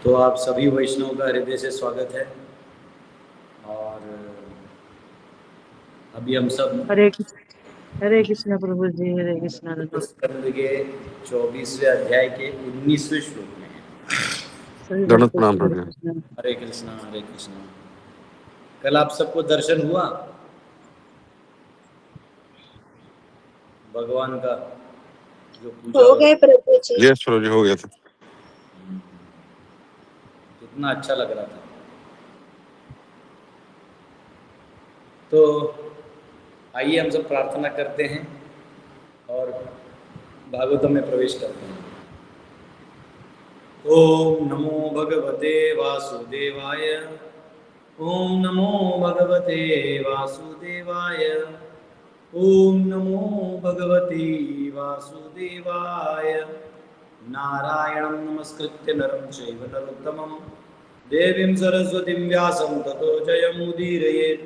तो आप सभी वैष्णव का हृदय से स्वागत है। और अभी हम सब हरे कृष्ण प्रभु जी, हरे कृष्ण। स्कंद के 24वें अध्याय के 19वें श्लोक में हैं। दंडवत प्रणाम प्रभु। हरे कृष्णा हरे कृष्णा। कल आप सबको दर्शन हुआ भगवान का जो पूजा हो गए प्रभु जी। यस प्रभु जी, हो गया था। कितना अच्छा लग रहा था। तो आइए हम सब प्रार्थना करते हैं और भागवतम में प्रवेश करते हैं। ओम नमो भगवते वासुदेवाय। ओम नमो भगवते वासुदेवाय। ओम नमो भगवते वासुदेवाय। नारायणं नमस्कृत्य नरं चैव नरोत्तमं देवीं सरस्वतीं व्यासं ततो जयमुदीरयेत्।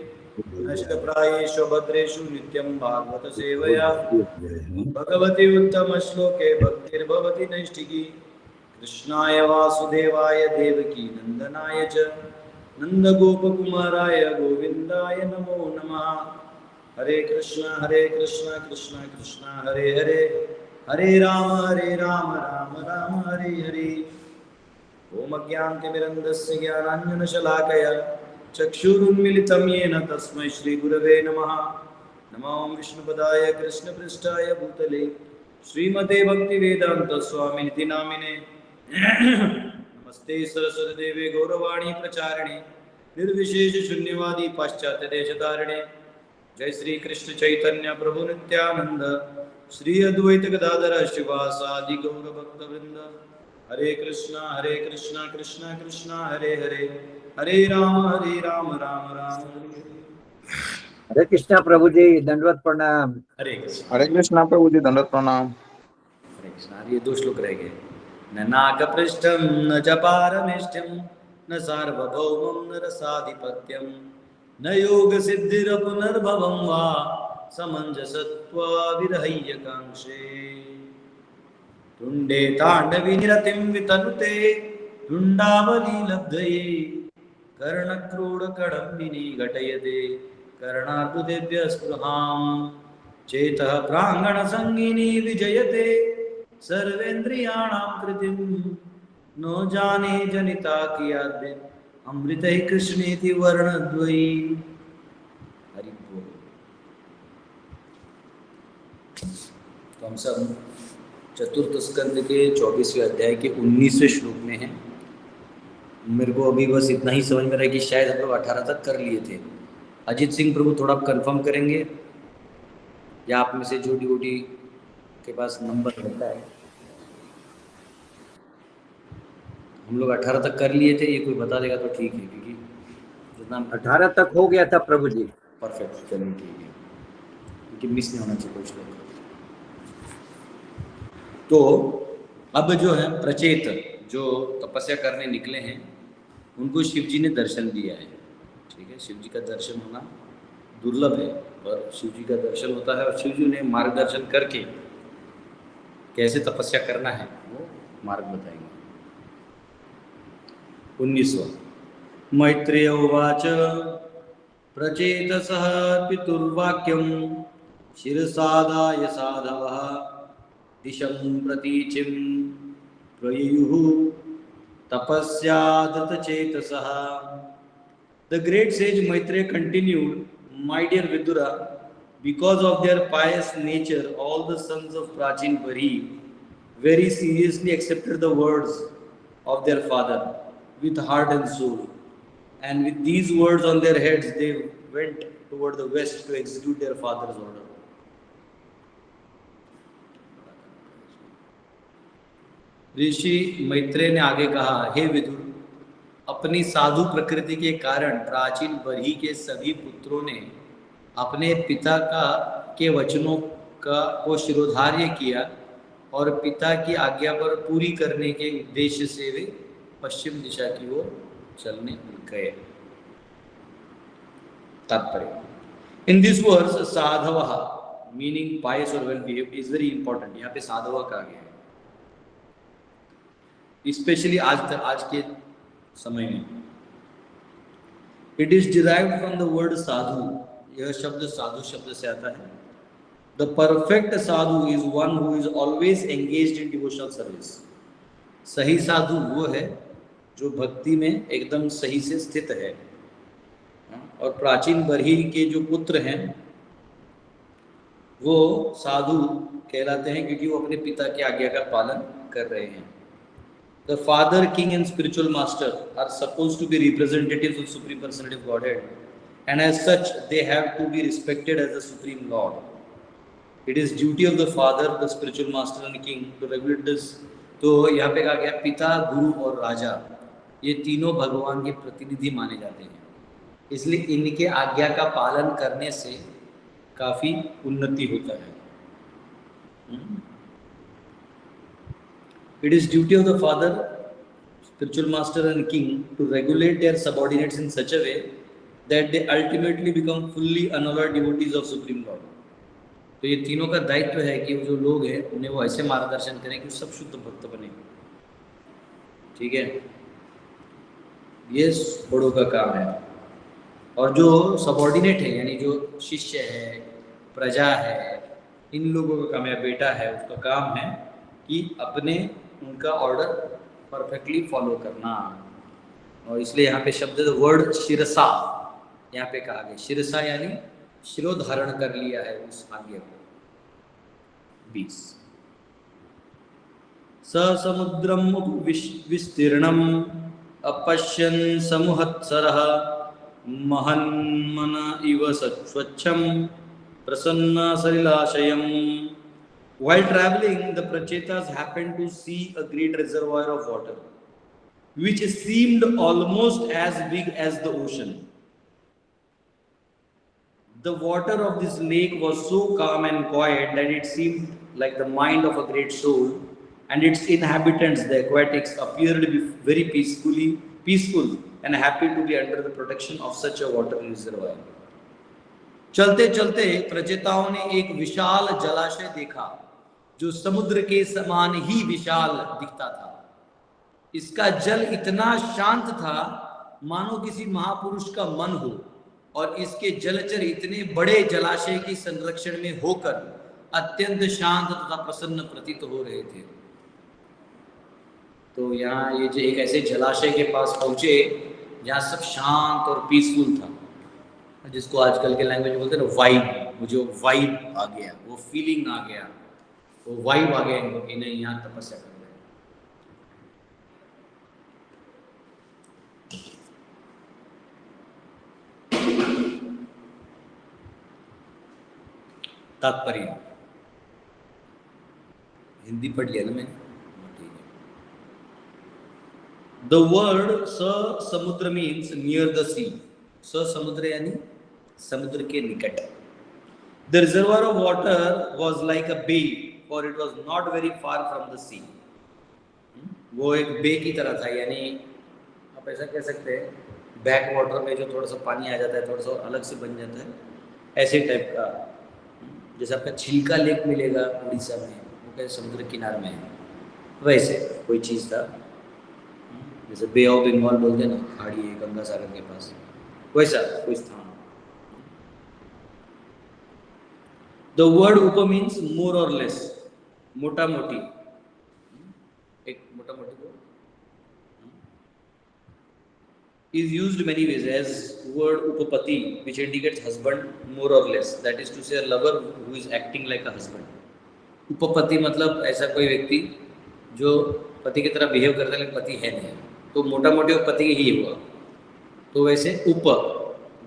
नष्टप्रायेषु भद्रेषु नित्यं भागवत सेवया भगवती उत्तमश्लोके भक्तिर्भवति नैष्ठिकी। कृष्णाय वासुदेवाय देवकी नंदनाय च नंदगोपकुमाराय गोविंदाय नमो नमः। हरे कृष्णा कृष्णा कृष्णा हरे हरे, हरे राम राम राम हरे हरे। ओम अज्ञानतिमिरन्धस्य ज्ञानाञ्जनशलाकया चक्षुरुन्मिलितं येन तस्मै श्रीगुरवे नमः। नमो विष्णुपदाय कृष्णपृष्ठाय भूतले श्रीमते भक्तिवेदांत स्वामिनिति नामिने। नमस्ते सरस्वती देवे गौरवाणी प्रचारिणे निर्विशेष शून्यवादी पाश्चात्य देशधारिणे। जय श्री कृष्ण चैतन्य प्रभु नित्यानंद श्री अद्वैत गदाधर शिवासादि गौर भक्तवृंद। हरे कृष्णा कृष्णा कृष्णा हरे हरे, हरे राम राम राम हरे हरे। हरे कृष्णा प्रभु जी, दंडवत प्रणाम। हरे कृष्णा प्रभु जी, दंडवत प्रणाम। हरे कृष्णा। ये 2 श्लोक रह गए। न नागपृष्ठम न च पारमेष्ठ्यम न सार्वभौमं न रसाधिपत्यम न योग सिद्धिर पुनर्भवं वा समंजसत्वा विरहय्यकांक्षे। तुंडे तांडवी निरतिं वितनुते तुंडावली लब्धये कर्णक्रोड कडम्बिनी घटयते कर्णार्बुदेभ्य स्पृहां। चेतः प्रांगण संगिनी विजयते सर्वेन्द्रियाणां कृतिं नो जाने जनिता कियाद्य अमृत ही कृष्णेति वर्णद्वयी। हरि बोल। तो हम सब चतुर्थ स्कंद के 24वें अध्याय के 19वें श्लोक में हैं। मेरे को अभी बस इतना ही समझ में रहा है कि शायद हम लोग 18 तक कर लिए थे। अजीत सिंह प्रभु थोड़ा कंफर्म करेंगे या आप में से जो ड्यूटी के पास नंबर रहता है। हम लोग 18 तक कर लिए थे, ये कोई बता देगा तो ठीक है, क्योंकि जितना 18 तक हो गया था प्रभु जी। परफेक्ट, चलिए ठीक है, क्योंकि मिस नहीं होना चाहिए कुछ लोग। तो अब जो है प्रचेत जो तपस्या करने निकले हैं उनको शिव जी ने दर्शन दिया है। ठीक है, शिव जी का दर्शन होना दुर्लभ है, पर शिव जी का दर्शन होता है और शिव जी ने मार्गदर्शन करके कैसे तपस्या करना है वो मार्ग बताएंगे। 19वां। मैत्रेय उवाच प्रचेतसः पितुर्वाक्यं शिरसादाय साधवः दिशं प्रतीचिं प्रयुयुः तपस्याधृतचेतसः। The great sage Maitreya continued, "My dear Vidura, because of their pious nature, all the sons of Prachin Bari very seriously accepted the words of their father with heart and soul, and with these words on their heads, they went toward the west to execute their father's order." ऋषि मैत्रेय ने आगे कहा, हे विदुर, अपनी साधु प्रकृति के कारण प्राचीन बरही के सभी पुत्रों ने अपने पिता के वचनों को शिरोधार्य किया और पिता की आज्ञा पर पूरी करने के उद्देश्य से वे पश्चिम दिशा की ओर चलने गए। तात्पर्य, इन दिस वर्स साधव मीनिंग पायस और well behaved is very important. यहाँ पे साधव कहा गया है, स्पेशली आज के समय में। It is derived from the word sadhu, यह शब्द साधु शब्द से आता है। The perfect sadhu is one who is always engaged in devotional service. सही साधु वो है जो भक्ति में एकदम सही से स्थित है। और प्राचीन बरही के जो पुत्र हैं वो साधु कहलाते हैं क्योंकि वो अपने पिता की आज्ञा का पालन कर रहे हैं। The father, king and spiritual master are supposed to be representatives of Supreme Personality of Godhead, and as such they have to be respected as the Supreme Lord. It is duty of the father, the spiritual master and king to regulate this. तो यहाँ पे कहा गया पिता, गुरु और राजा ये तीनों भगवान के प्रतिनिधि माने जाते हैं, इसलिए इनके आज्ञा का पालन करने से काफी उन्नति होता है। It is duty of the father, spiritual master and king to regulate their subordinates in such a way that they ultimately become fully unalloyed devotees of Supreme Lord. तो ये तीनों का दायित्व है कि जो लोग हैं उन्हें वो ऐसे मार्गदर्शन करें कि सब शुद्ध भक्त बने। ठीक है, ये बड़ों का काम है। और जो सबॉर्डिनेट है यानी जो शिष्य है, प्रजा है, इन लोगों का काम या बेटा है, उसका काम है कि अपने उनका ऑर्डर परफेक्टली फॉलो करना। और इसलिए यहाँ पे शब्द वर्ड शिरसा यहाँ पे कहा गया। शिरसा यानी शिरोधारण कर लिया है उस आज्ञा को। 20 स समुद्रम विस्तीर्णम अपश्यन् समुहत्सरः महन्मन इव स्वच्छम प्रसन्न सलिलाशयम। While traveling, the Prachetas happened to see a great reservoir of water, which seemed almost as big as the ocean. The water of this lake was so calm and quiet that it seemed like the mind of a great soul, and its inhabitants, the aquatics, appeared to be very peaceful and happy to be under the protection of such a water reservoir. चलते चलते प्रचेताओं ने एक विशाल जलाशय देखा जो समुद्र के समान ही विशाल दिखता था। इसका जल इतना शांत था मानो किसी महापुरुष का मन हो, और इसके जलचर इतने बड़े जलाशय की संरक्षण में होकर अत्यंत शांत तथा प्रसन्न प्रतीत हो रहे थे। तो यहाँ ये जो एक ऐसे जलाशय के पास पहुंचे जहाँ सब शांत और पीसफुल था, जिसको आजकल के लैंग्वेज में बोलते हैं ना वाइब, मुझे वो वाइब आ गया, वो फीलिंग आ गया, वो वाइब आ गया इनको कि नहीं यहाँ तपस्या कर रहे हैं। तात्पर्य हिंदी पढ़ लिया ना मैंने, ठीक है। द वर्ड स समुद्र मीन्स नियर द सी। स समुद्र यानी समुद्र के निकट। The reservoir of water was like a bay, for it was not very far from the sea. वो एक बे की तरह था, यानी आप ऐसा कह सकते हैं बैक वाटर में जो थोड़ा सा पानी आ जाता है, थोड़ा सा अलग से बन जाता है, ऐसे टाइप का। जैसे आपका छिलका लेक मिलेगा उड़ीसा में, वो कैसे समुद्र किनारे में है, वैसे कोई चीज़ था। जैसे बे ऑफ बंगाल बोलते हैं ना, खाड़ी है गंगा सागर के पास, वैसा कोई स्थान। The word upa means more or less, मोटा मोटी, एक मोटा मोटी को is used many ways as word upapati, which indicates husband more or less, that is to say a lover who is acting like a husband. उपपति मतलब ऐसा कोई व्यक्ति जो पति की तरह बिहेव करता है लेकिन पति है नहीं, तो मोटा मोटी वो पति ही हुआ। तो वैसे उप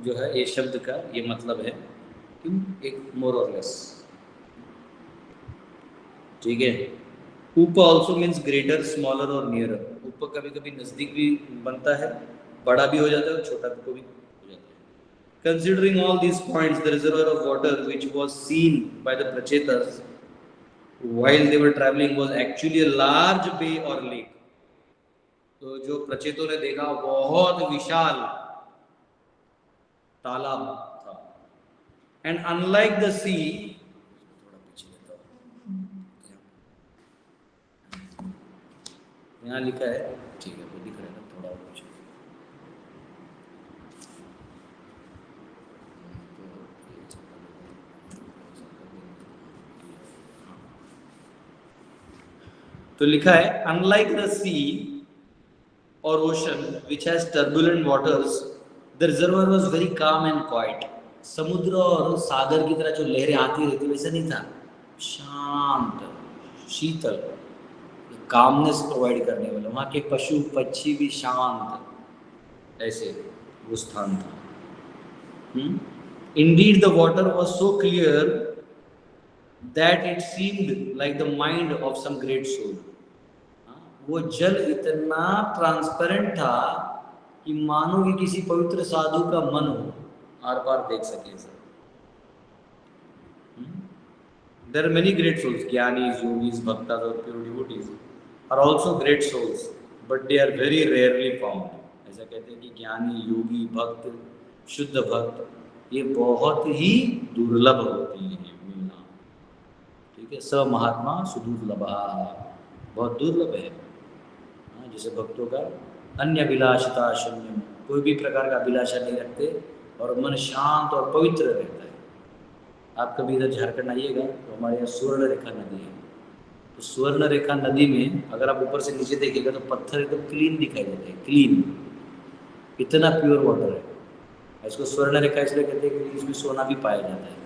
जो है ये शब्द का ये मतलब है एक मोर और लेस। ठीक है। उप ऑल्सो मीन्स ग्रेटर, स्मॉलर और नियरर। उप कभी कभी नजदीक भी बनता है, बड़ा भी हो जाता है और छोटा भी हो जाता है। Considering all these points, the reservoir of water which was seen by the Prachetas while they were travelling was actually a large bay और लेक। तो जो प्रचेतों ने देखा बहुत विशाल तालाब था। एंड अनलाइक द सी, थोड़ा पीछे लेता हूं, यहाँ लिखा है, ठीक है वो दिख रहा है थोड़ा पीछे। तो लिखा है अनलाइक द सी और ocean which has turbulent waters the reservoir was very calm and quite. समुद्र और सागर की तरह जो लहरें आती रहती वैसा नहीं था, शांत शीतल, कामनेस प्रोवाइड करने वाला। वहाँ के पशु पक्षी भी शांत, ऐसे वो स्थान था। Indeed, the water was so clear that it seemed like the mind of some great soul. वो जल इतना ट्रांसपेरेंट था कि मानो कि किसी पवित्र साधु का मन हो, आर पार देख सके sir. There are many great souls, jnanis, yogis, bhaktas or pure devotees are also great souls, but they are very rarely found. ऐसा कहते हैं कि ज्ञानी, योगी, भक्त, शुद्ध भक्त ये बहुत ही दुर्लभ होती हैं मिलना। ठीक है, स महात्मा सुदुर्लभा, बहुत दुर्लभ है। जैसे भक्तों का अन्य अभिलाषिता शून्य, कोई भी प्रकार का अभिलाषा नहीं रखते और मन शांत और पवित्र रहता है। आप कभी इधर झारखंड आइएगा तो हमारे यहाँ स्वर्ण रेखा नदी है। तो स्वर्ण रेखा नदी में अगर आप ऊपर से नीचे देखिएगा तो पत्थर एकदम क्लीन दिखाई देते हैं, क्लीन, इतना प्योर वाटर है। इसको स्वर्ण रेखा इसलिए कहते हैं क्योंकि इसमें सोना भी पाया जाता है।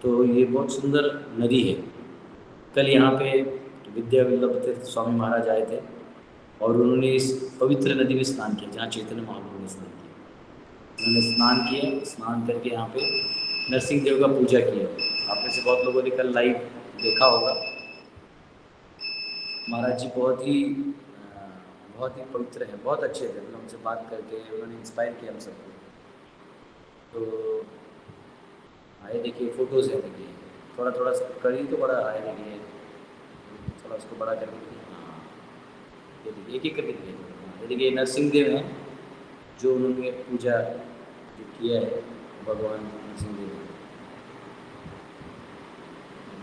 तो ये बहुत सुंदर नदी है। कल यहाँ पे विद्या वल्लभ तीर्थ स्वामी महाराज आए थे और उन्होंने इस पवित्र नदी में स्नान किया जहाँ चैतन्य महाप्रभु ने स्नान किया। उन्होंने स्नान किया, स्नान करके यहाँ पे नरसिंह देव का पूजा किया। आप में से बहुत लोगों ने कल लाइव देखा होगा। महाराज जी बहुत ही पवित्र है, बहुत अच्छे थे। मतलब उनसे बात करके उन्होंने इंस्पायर किया हम सबको। तो आए देखिए, फोटोज़ है, देखिए थोड़ा थोड़ा करिए तो बड़ा आए, देखिए थोड़ा उसको बड़ा करके देखिए। हाँ, ये देखिए एक एक करके देखिए। ये देखिए नरसिंह देव हैं जो उन्होंने पूजा जो किया है भगवान नरसिंह देव।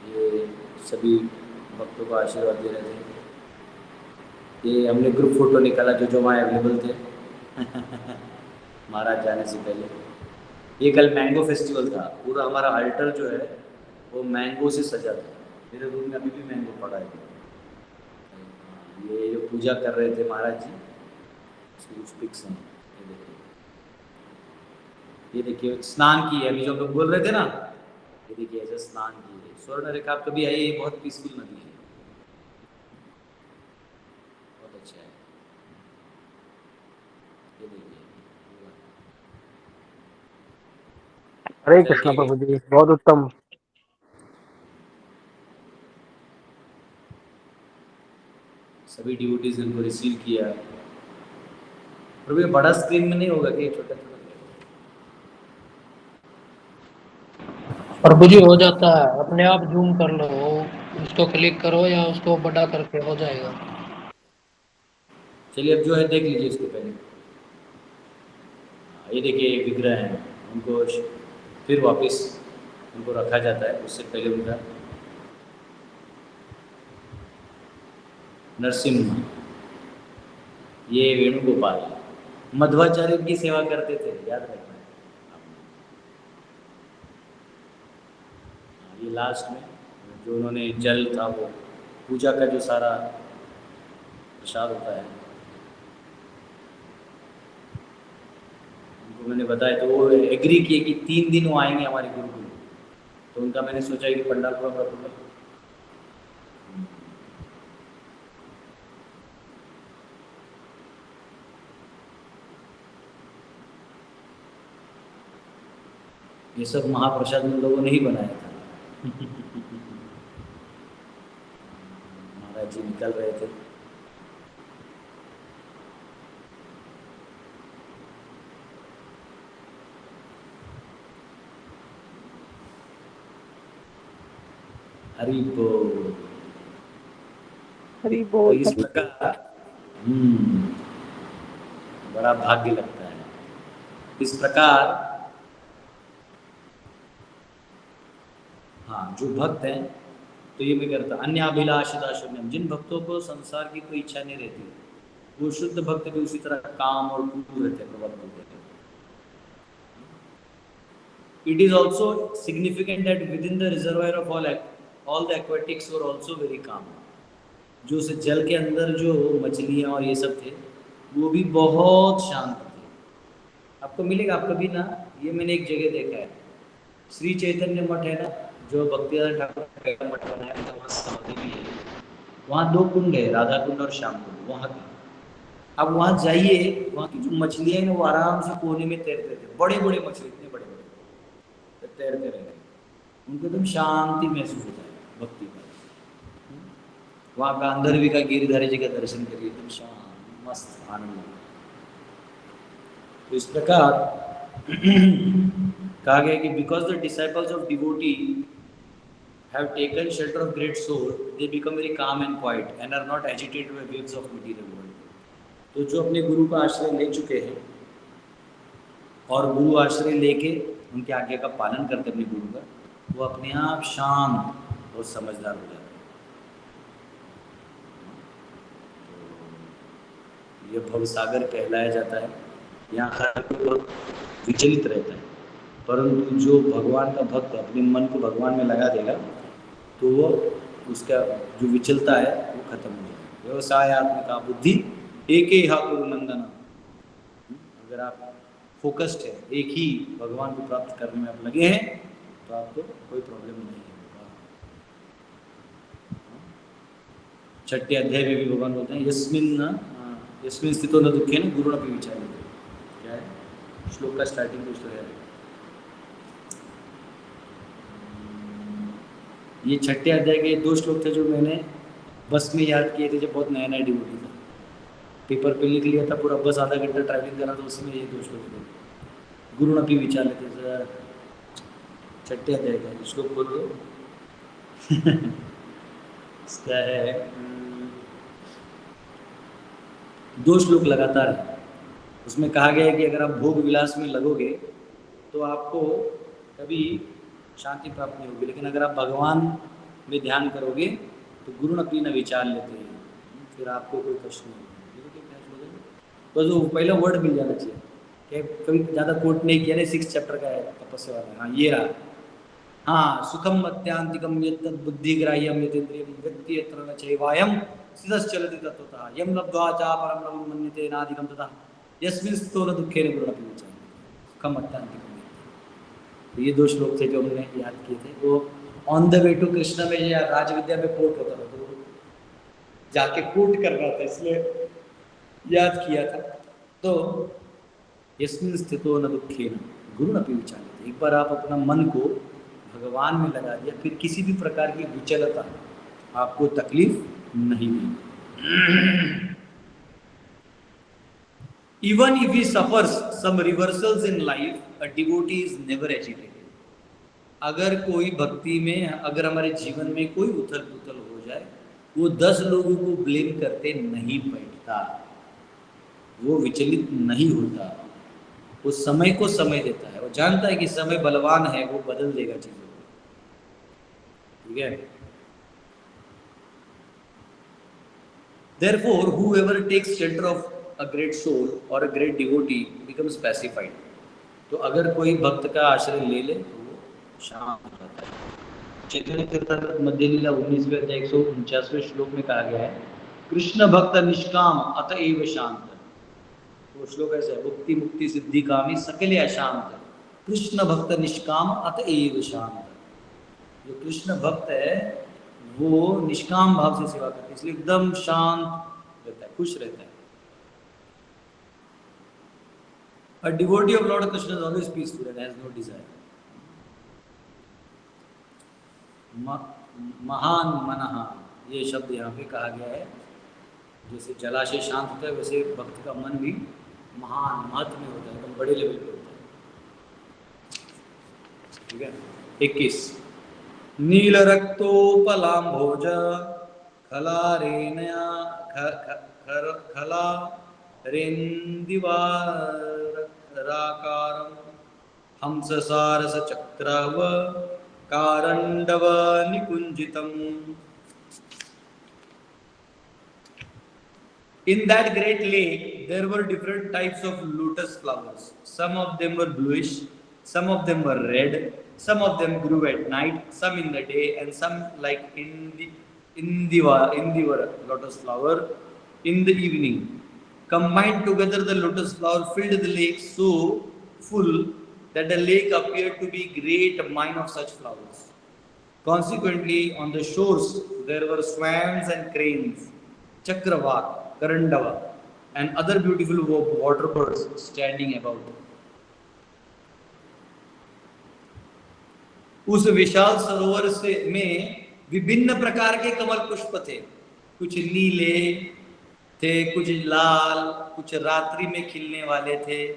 ये सभी भक्तों को आशीर्वाद दे रहे थे। ये हमने ग्रुप फोटो निकाला जो वहाँ अवेलेबल थे महाराज जाने से पहले। ये कल मैंगो फेस्टिवल था, पूरा हमारा अल्टर जो है वो मैंगो से सजा था। मेरे रूम में अभी भी मैंगो पड़ा है। ये जो पूजा कर रहे थे महाराज जी, उसकी कुछ पिक्स हैं, ये देखिए स्नान की है अभी जो हम लोग बोल रहे थे ना। ये देखिए ऐसे स्नान की है। स्वर्ण रेखा आप कभी आइए, ये बहुत पीसफुल नदी है, बहुत अच्छा है। ये देखिए, हरे कृष्ण प्रभु जी, बहुत उत्तम। सभी डिवोटीज इनको रिसीव किया। प्रभु ये बड़ा स्क्रीन में नहीं होगा कि छोटा छोटा? प्रभु जी हो जाता है, अपने आप जूम कर लो, उसको क्लिक करो या उसको बड़ा करके हो जाएगा। चलिए अब जो है देख लीजिए इसको पहले। ये देखिए विग्रह हैं, उनको फिर वापस उनको रखा जाता है। उससे पहले उनका नरसिम्हा, ये वेणुगोपाल, मध्वाचार्य की सेवा करते थे, याद रखना। ये लास्ट में जो उन्होंने जल था, वो पूजा का जो सारा प्रसाद होता है उनको मैंने बताया, तो वो एग्री किए कि 3 दिन वो आएंगे हमारे गुरुकुल। तो उनका मैंने सोचा कि पंडाल पूरा करूँगा। ये सब महाप्रसाद उन लोगों ने ही बनाया था। महाराज जी निकल रहे थे। हरि बोल, हरि तो बोल। इस प्रकार बड़ा भाग्य लगता है। इस प्रकार हाँ, जो भक्त हैं तो ये मैं करता अन्य अभिलाषिता शून्यम, जिन भक्तों को संसार की कोई इच्छा नहीं रहती, वो शुद्ध भक्त भी उसी तरह काम और पूर्ण रहते हैं, प्रबद्ध होते हैं। It is also significant that within the reservoir of all the aquatics were also very calm. जो उस जल के अंदर जो मछलियाँ और ये सब थे वो भी बहुत शांत थे। आपको मिलेगा, आप कभी ना, ये मैंने एक जगह देखा है, श्री चैतन्य मठ है ना, जो भक्तिदान ठाकुर का मठ बनाया था, वहाँ समाधि भी है। वहाँ 2 कुंड है, राधा कुंड और श्याम कुंड। वहाँ की आप वहाँ जाइए, वहाँ की जो मछलियाँ हैं वो आराम से कोने में तैरते थे, बड़े बड़े मछली, इतने बड़े बड़े तैरते रहते, उनको एकदम शांति महसूस होता है भक्ति का। वहाँ का अंदर भी का गिरिधारी जी का दर्शन करिए, एकदम शांत मस्त आनंद। तो इस प्रकार कहा गया कि because the disciples of devotee have taken shelter of great soul, they become very calm and quiet and are not agitated by waves of material world. तो जो अपने गुरु का आश्रय ले चुके हैं और गुरु आश्रय लेके उनके आज्ञा का पालन करते अपने गुरु का, वो अपने आप शांत और समझदार हो जाते हैं। तो ये भवसागर कहलाया जाता है। यहाँ हर कोई बहुत विचलित रहता है, परंतु जो भगवान का भक्त अपने मन को भगवान में लगा देगा तो वो उसका जो विचलता है वो खत्म हो जाएगा। व्यवसायत्मिका बुद्धि एक ही हाकुरु नंदन। अगर आप फोकस्ड है, एक ही भगवान को प्राप्त करने में आप लगे हैं तो आपको कोई प्रॉब्लम नहीं होगा। 6ठे अध्याय में भी भगवान बोलते हैं यस्मिन् स्थितो न दुःखेन गुरुणपि विचार्यते। क्या है श्लोक का स्टार्टिंग कुछ तो है। ये 6ठे अध्याय के 2 श्लोक थे जो मैंने बस में याद किए थे जब बहुत नया नया डिवोटी था। पेपर पे लिख लिया था, पूरा बस आधा घंटा ट्रैवलिंग करा, तो उसमें ये 2 श्लोक थे। गुरुणपि विचार्यते सर 6ठे अध्याय का श्लोक बोल दो। इसका है 2 श्लोक लगातार है। उसमें कहा गया है कि अगर आप भोग विलास में लगोगे तो आपको कभी शांति प्राप्त नहीं होगी, लेकिन अगर आप भगवान में ध्यान करोगे तो गुरुणपि न विचार लेते हैं, फिर आपको कोई कष्ट नहीं होगा। बस वो पहला वर्ड मिल जाना चाहिए। क्या कभी ज़्यादा कोट नहीं किया, नहीं 6 चैप्टर का है तपस्या वाला। हाँ ये रहा। हाँ सुखम अत्यांतिकम यत्तद् बुद्धिग्राह्यम यतेन्द्रियम व्यक्ति यत्र न चैवायम स्थितश्चलति तत्त्वतः यम लब्ध्वा च परं लभं मन्यते नाधिकं ततः यस्मिन् स्थितो न दुःखेन गुरुणपि विचार्यते। सुखम अत्यांतिकम। तो ये 2 श्लोक थे जो हमने याद किए थे। वो on the way to Krishna में या राजविद्या में कोट होता था, तो जाके कोट कर रहा था, इसलिए याद किया था। तो यस्मिन् स्थितो न दुःखेन गुरुणपि विचार्यते। एक बार आप अपना मन को भगवान में लगा दिया, फिर किसी भी प्रकार की विचलता आपको तकलीफ नहीं देगी। Even if he suffers some reversals in life, a devotee is never agitated. अगर कोई भक्ति में, अगर हमारे जीवन में कोई उथल पुथल हो जाए, वो 10 लोगों को ब्लेम करते नहीं बैठता, वो विचलित नहीं होता, वो समय को समय देता है। वो जानता है कि समय बलवान है, वो बदल देगा चीजों को। ठीक है। Therefore, whoever takes shelter of a great soul or a great devotee becomes pacified. तो अगर कोई भक्त का आश्रय ले ले तो वो शांत हो जाता है। चैतन्य चरितामृत मध्य लीला 19वें अध्याय 149वें श्लोक में कहा गया है, कृष्ण भक्त निष्काम अतएव शांत। वो श्लोक ऐसा है, मुक्ति मुक्ति सिद्धि कामी सकले अशांत, कृष्ण भक्त निष्काम अतएव शांत। जो कृष्ण भक्त है वो निष्काम भाव से सेवा करते हैं, इसलिए एकदम शांत रहता है, खुश रहता है। A devotee of Lord Krishna is always peaceful and has no desire. महान मनः, ये शब्द यहाँ पे कहा गया है। जैसे जलाशय शांत होता है वैसे भक्त का मन भी महान महत्व में होता है, एकदम बड़े लेवल पे होता है। ठीक है। 21 नील रक्तोपलाम्भोज खलारेनया खला रेन्दिवाराकारं हंससारस चक्रव कारण्डव निकुंजितम्। In that great lake, there were different types of lotus flowers. Some of them were bluish, some of them were red, some of them grew at night, some in the day, and some like in the in the lotus flower in the evening. Combined together, the lotus flower filled the lake so full that the lake appeared to be great mine of such flowers. Consequently, on the shores there were swans and cranes, chakravak, karandava, and other beautiful water birds standing about. उस विशाल सरोवर से में विभिन्न प्रकार के कमल पुष्प थे, कुछ नीले थे, कुछ लाल, कुछ रात्रि में खिलने वाले थे,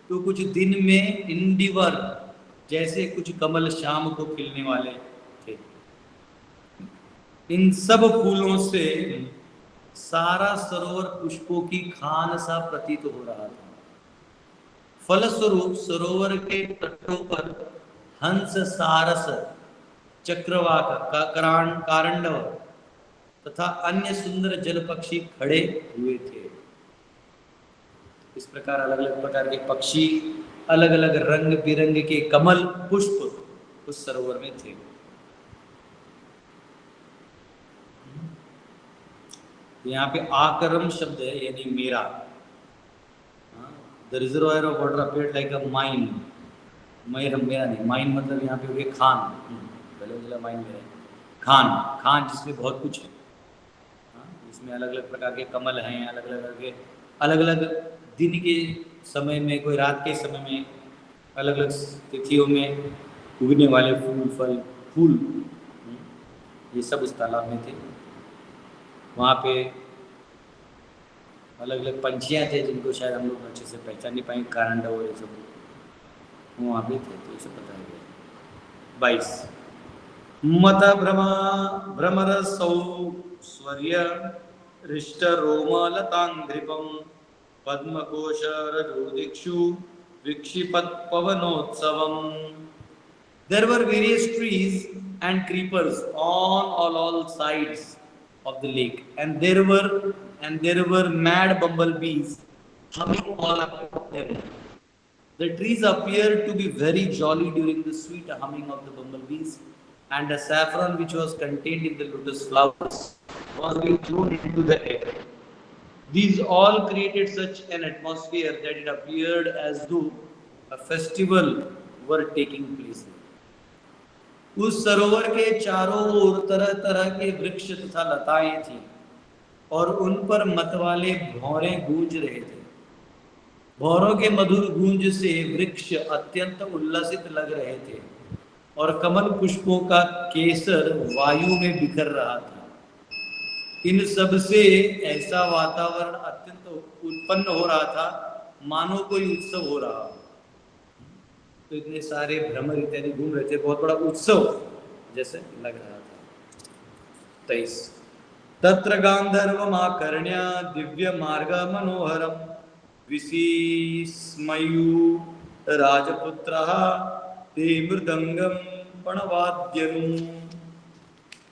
तो कुछ दिन में इंडिवर जैसे कुछ कमल शाम को खिलने वाले थे। इन सब फूलों से सारा सरोवर पुष्पों की खान सा प्रतीत हो रहा था। फलस्वरूप सरोवर के तटों पर हंस, सारस, चक्रवाक, कारंडव तथा अन्य सुंदर जल पक्षी खड़े हुए थे। इस प्रकार अलग अलग प्रकार के पक्षी, अलग अलग रंग बिरंग के कमल पुष्प उस सरोवर में थे। यहाँ पे आकरम शब्द है, यानी मेरा। The reservoir of water appeared like a mine. मेरा नहीं, माइन मतलब यहाँ पे हो गया खान, भले जिला माइन मेरा है, खान जिसमें बहुत कुछ है। इसमें अलग अलग प्रकार के कमल हैं, अलग अलग दिन के समय में, कोई रात के समय में, अलग अलग तिथियों में उगने वाले फूल ये सब उस तालाब में थे। वहाँ पे अलग अलग पंछियाँ थे जिनको शायद हम लोग अच्छे से पहचान नहीं पाएंगे, कारंडा और ये सब वहाँ पे थे, तो इसे बताया गया। 22 मत भ्रमर सौस्वर्य हृष्ट रोमलतांग्रिपम पद्मकोश रजोदिक्षु विक्षिपत पवनोत्सवम। There were various trees and creepers on all sides of the lake, and there were mad bumblebees humming all about them. The trees appeared to be very jolly during the sweet humming of the bumblebees, and the saffron which was contained in the lotus flowers was being thrown into the air. These all created such an atmosphere that it appeared as though a festival were taking place. उस सरोवर के चारों ओर तरह तरह के वृक्ष तथा लताएं थीं और उन पर मतवाले भौरे गूंज रहे थे। भौरों के मधुर गूंज से वृक्ष अत्यंत उल्लसित लग रहे थे और कमल पुष्पों का केसर वायु में बिखर रहा था। इन सब से ऐसा वातावरण अत्यंत उत्पन्न हो रहा था मानो कोई उत्सव हो रहा हो। तो इतने सारे भ्रमर इत्यादि घूम रहे थे, बहुत बड़ा उत्सव जैसे लग रहा था। 23 तत्र गांधर्वमाकर्ण्य दिव्य मार्ग मनोहरम विस्मयु राजपुत्रः ते mridangam पणवाद्यनु।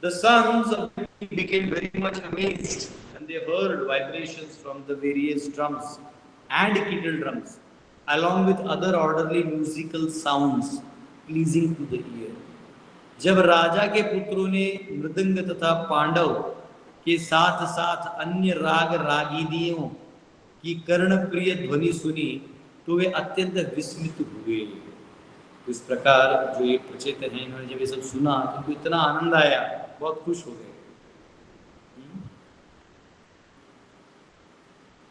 The sons of the king became very much amazed when they heard vibrations from the various drums and kettle drums, along with other orderly musical sounds pleasing to the ear. जब राजा के पुत्रों ने मृदंग तथा पांडव के साथ साथ अन्य राग रागिनियों की कर्णप्रिय ध्वनि सुनी तो वे अत्यंत विस्मित हुए। इस प्रकार जो ये प्रचेतन हैं, इन्होंने जब ये सब सुना तो उनको इतना आनंद आया, बहुत खुश हो गए।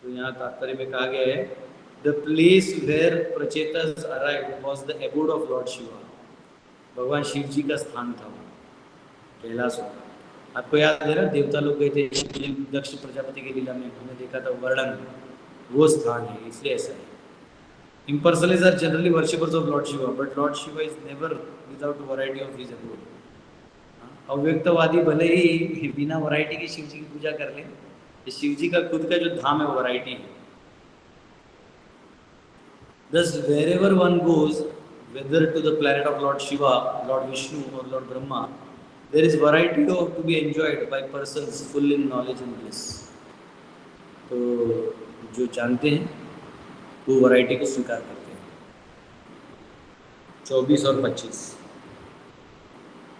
तो यहाँ तात्पर्य में कहा गया है, the place where Prachetas arrived was the abode of lord Shiva. भगवान शिव जी का स्थान था वो, कैलाश होगा। आपको याद है ना, देवता लोग गए थे दक्ष प्रजापति के लीला में, हमने देखा था वर्णन, वो स्थान है, इसलिए ऐसा है। Impersonalists are generally worshippers of Lord Shiva, but Lord Shiva is never without a variety of his abode. अव्यक्तवादी भले ही बिना वैरायटी की शिव जी की पूजा कर ले, शिव जी का खुद का जो धाम है वो वैरायटी है। Thus, wherever one goes, whether to the planet of Lord Shiva, Lord Vishnu, or Lord Brahma, there is variety to be enjoyed by persons full in knowledge and bliss. तो जो जानते हैं वो वैरायटी को स्वीकार करते हैं। 24 और 25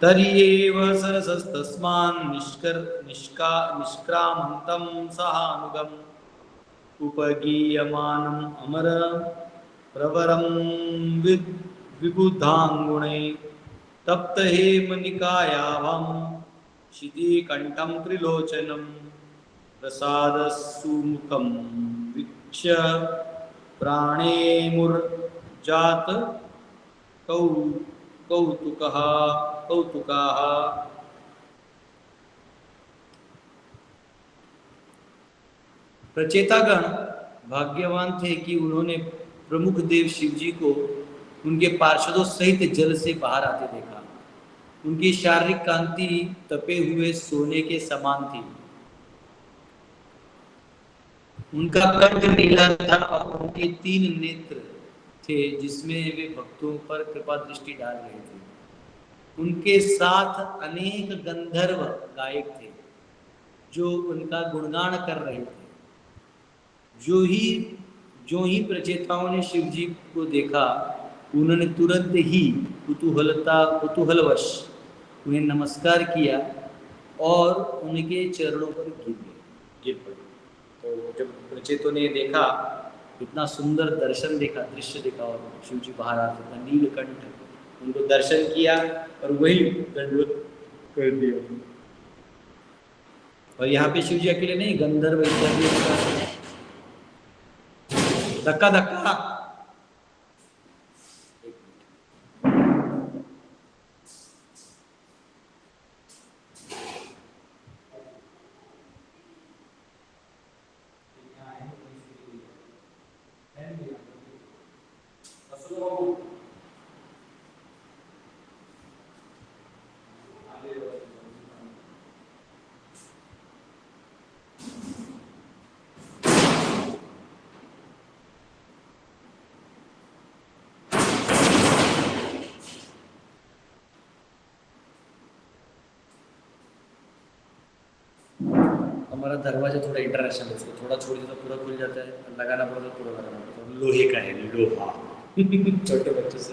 तर्येव सरसस्तस्मान् निष्क्रामन्तं सहानुगम् उपगीयमानम् अमर प्रवरं विबुधाङ्गुणे तप्त हेमनिकायाभं शितिकण्ठं त्रिलोचनं प्रसादसुमुखं वीक्ष्य प्राणेमुर्जात कौ कौतुकाः। प्रचेतागण भाग्यवान थे कि उन्होंने प्रमुख देव शिव जी को उनके पार्षदों सहित जल से बाहर आते देखा। उनकी शारीरिक कांति तपे हुए सोने के समान थी। उनका कंठ नीला था और उनके 3 नेत्र थे जिसमें वे भक्तों पर कृपा दृष्टि डाल रहे थे। उनके साथ अनेक गंधर्व गायक थे जो उनका गुणगान कर रहे थे। जो ही प्रचेताओं ने शिव जी को देखा उन्होंने तुरंत ही कुतूहलवश उन्हें नमस्कार किया और उनके चरणों पर गिर पड़े। तो जब प्रचेतों ने देखा, इतना सुंदर दर्शन देखा, दृश्य देखा और शिव जी बाहर आते थे नीलकंठ, उनको दर्शन किया और वही दंडवत कर दिया। और यहाँ पे शिव जी अकेले नहीं, गंधर्व इत्यादि धक्का धक्का। हमारा दरवाजा थोड़ा इंटरनेशनल है, उसको थोड़ा छोड़ दिया तो पूरा खुल जाता है, लगाना पड़ता है पूरा लगाना पड़ता है। लोहे का है, लोहा छोटे बच्चों से।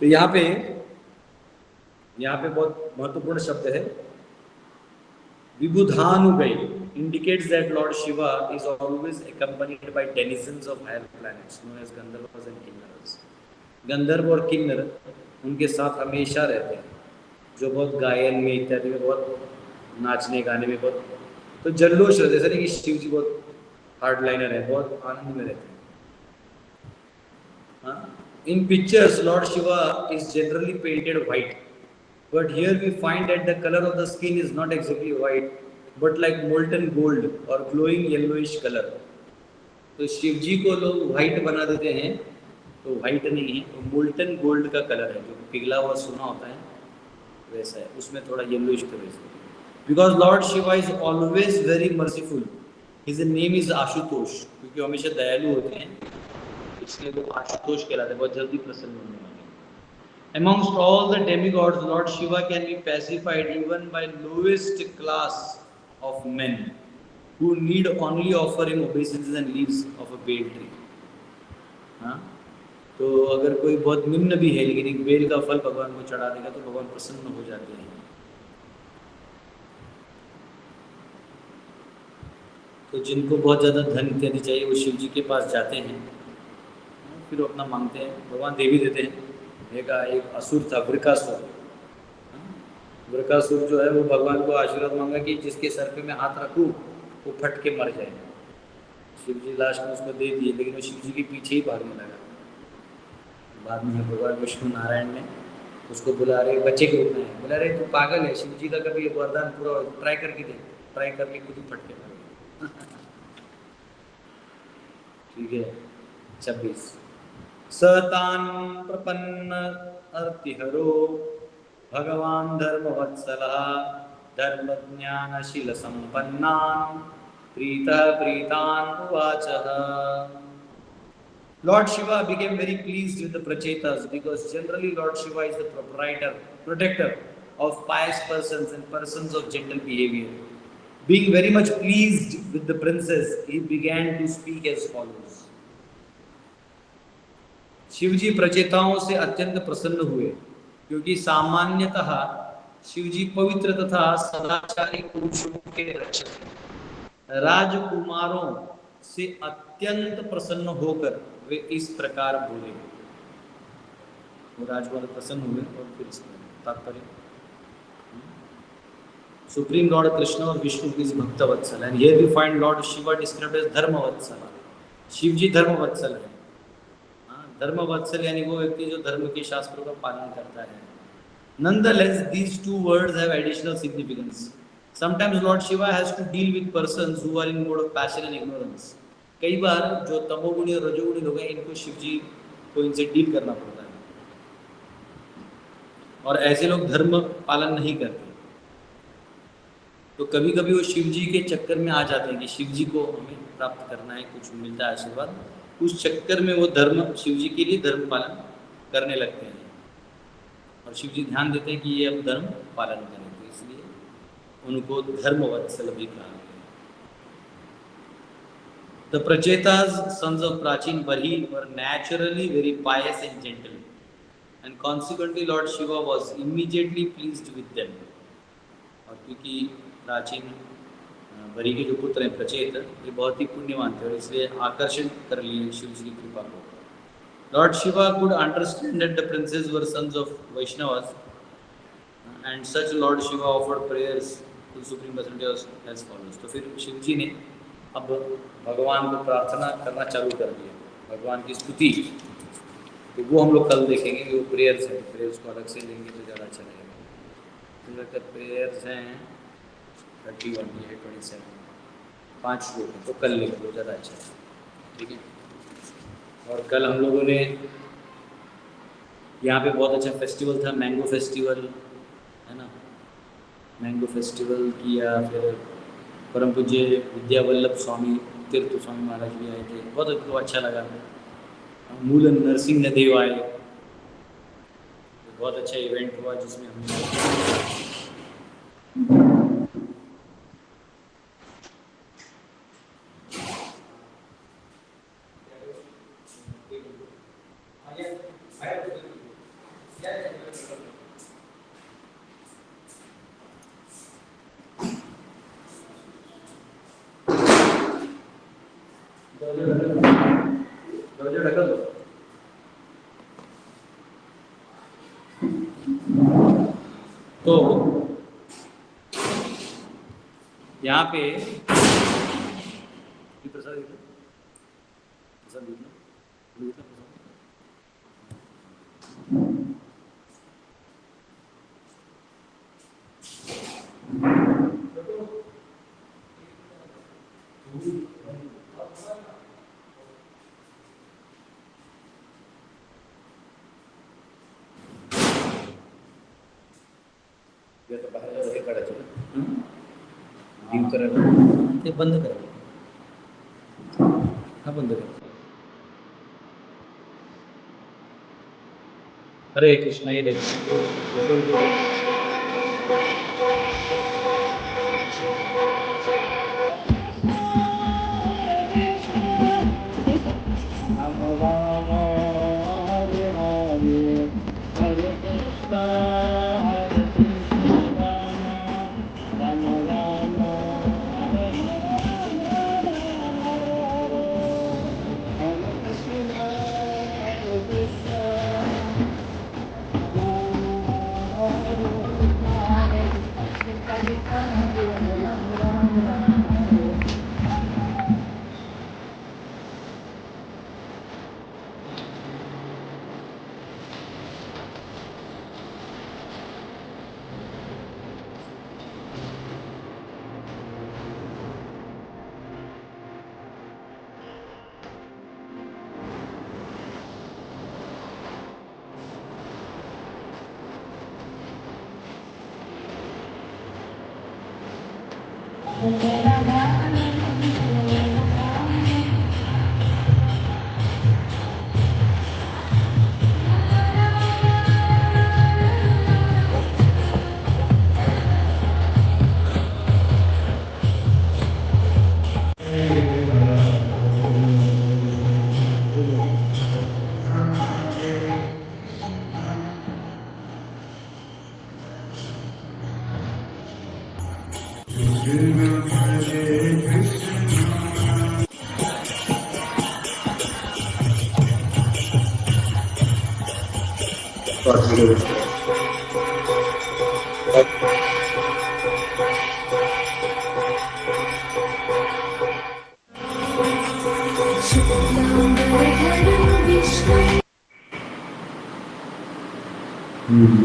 तो यहाँ पे बहुत महत्वपूर्ण शब्द है विबुधानुगई, indicates that lord Shiva is always accompanied by denizens of higher planets known as Gandharvas and Kinnaras. Gandharva और किन्नर उनके साथ हमेशा रहते हैं, जो बहुत गायन में इत्यादि में, बहुत नाचने गाने में बहुत तो जल्लोष रहते हैं। जैसे नहीं कि शिव जी बहुत हार्डलाइनर है, बहुत आनंद में रहते हैं। In pictures lord Shiva is generally painted white, but here we find that the colour of the skin is not exactly white but like molten gold और ग्लोइंग येलोइश कलर। तो शिव जी को लोग व्हाइट बना देते हैं, तो व्हाइट नहीं है, तो मोल्टन गोल्ड का कलर है, जो पिघला हुआ सोना होता है वैसा है, उसमें थोड़ा येलोइश कलर है। Because Lord Shiva is always very merciful, his name is Ashutosh, क्योंकि हमेशा दयालु होते हैं इसलिए वो आशुतोष कहलाते हैं, बहुत जल्दी प्रसन्न होने वाले। Amongst all the demigods, Lord Shiva can be pacified even by lowest class of men who need only offer him obeisances and leaves of a betel tree. हाँ, तो अगर कोई बहुत निम्न भी है लेकिन एक बेल का फल भगवान को चढ़ा देगा तो भगवान प्रसन्न हो जाते हैं। तो जिनको बहुत ज़्यादा धन इत्यादि चाहिए वो शिव जी के पास जाते हैं, फिर वो अपना मांगते हैं, भगवान दे भी देते हैं। एक असुर था वृकासुर। वृकासुर जो है वो भगवान को आशीर्वाद मांगा कि जिसके सर पे मैं हाथ रखूं वो फट के मर जाए। शिव जी लास्ट में उसको दे दिए, लेकिन वो शिव जी के पीछे ही भागने लगा। बाद में भगवान विष्णु नारायण ने उसको बुला रहे, बच्चे के रूप में बुला रहे, तू पागल है, शिव जी का कभी ये वरदान पूरा ट्राई करके दे, ट्राई करके खुद ही फट के मर गया। ठीक है। 26 सतान प्रपन्न अर्तिहरो भगवान धर्मवत्सलः धर्मज्ञानशील संपन्नान् प्रीतान् उवाचः। Lord Shiva became very pleased with the Prachetas because generally Lord Shiva is the protector of pious persons and persons of gentle behavior. Being very much pleased with the princess, he began to speak as follows. Shiv जी प्रचेताओं से अत्यंत प्रसन्न हुए, क्योंकि सामान्यतः शिव जी पवित्र तथा सदाचारी पुरुषों के रक्षक हैं। राजकुमारों से अत्यंत प्रसन्न होकर वे इस प्रकार बोले। वो राजकुमार प्रसन्न हुए और फिर इसमें तात्पर्य सुप्रीम लॉर्ड कृष्ण और विष्णु इज भक्त वत्सल, and here we find lord Shiva described as धर्म वत्सल। शिव जी धर्म वत्सल है। धर्म वत्सल यानी वो व्यक्ति जो धर्म के शास्त्रों का पालन करता है। Nonetheless, these two words have additional significance. Sometimes Lord Shiva has to deal with persons who are in mode of passion and ignorance. कई बार जो तमोगुणी और रजोगुणी लोग हैं, इनको शिव जी को इनसे डील करना पड़ता है, और ऐसे लोग धर्म पालन नहीं करते। तो कभी कभी वो शिव जी के चक्कर में आ जाते हैं कि शिव जी को हमें प्राप्त करना है, कुछ मिलता है आशीर्वाद, उस चक्कर में वो धर्म, शिव जी के लिए धर्म पालन करने लगते हैं, और शिव जी ध्यान देते हैं कि ये अब धर्म पालन करें, तो इसलिए उनको धर्म वत्सल भी कहा गया। The Prachetas, sons of Prachin Barhi, were naturally very pious and gentle, and consequently Lord Shiva was immediately pleased with them. और क्योंकि प्राचीन बरी के जो पुत्र हैं प्रचेत, ये बहुत ही पुण्यवान थे, और इसलिए आकर्षण कर लिए शिव जी की कृपा को। Lord Shiva could understand that the princes were sons of Vaishnavas, and such Lord Shiva offered prayers to Supreme Personality as follows. तो फिर शिव जी ने अब भगवान को प्रार्थना करना चालू कर दिया, भगवान की स्तुति। तो वो हम लोग कल देखेंगे कि वो प्रेयर्स हैं, प्रेयर्स को अलग से लेंगे तो ज़्यादा अच्छा लगेगा। तो लगता है प्रेयर्स हैं 31 या 27, 5 श्लोक हैं, तो कल लिख लो, ज़्यादा अच्छा है, ठीक है। और कल हम लोगों ने यहाँ पे बहुत अच्छा फेस्टिवल था, मैंगो फेस्टिवल है ना, मैंगो फेस्टिवल किया। फिर परम पूज्य विद्यावल्लभ स्वामी तीर्थ स्वामी महाराज भी आए थे, बहुत उनको अच्छा लगा। मूल नरसिंह देव आए, बहुत अच्छा इवेंट हुआ जिसमें हमने तो यहाँ पे प्रसाद तो बाहेर काढायचं डील करायला, ते बंद करायला, हा बंद करा। हरे कृष्ण, ये देखो शॉर्ट वीडियो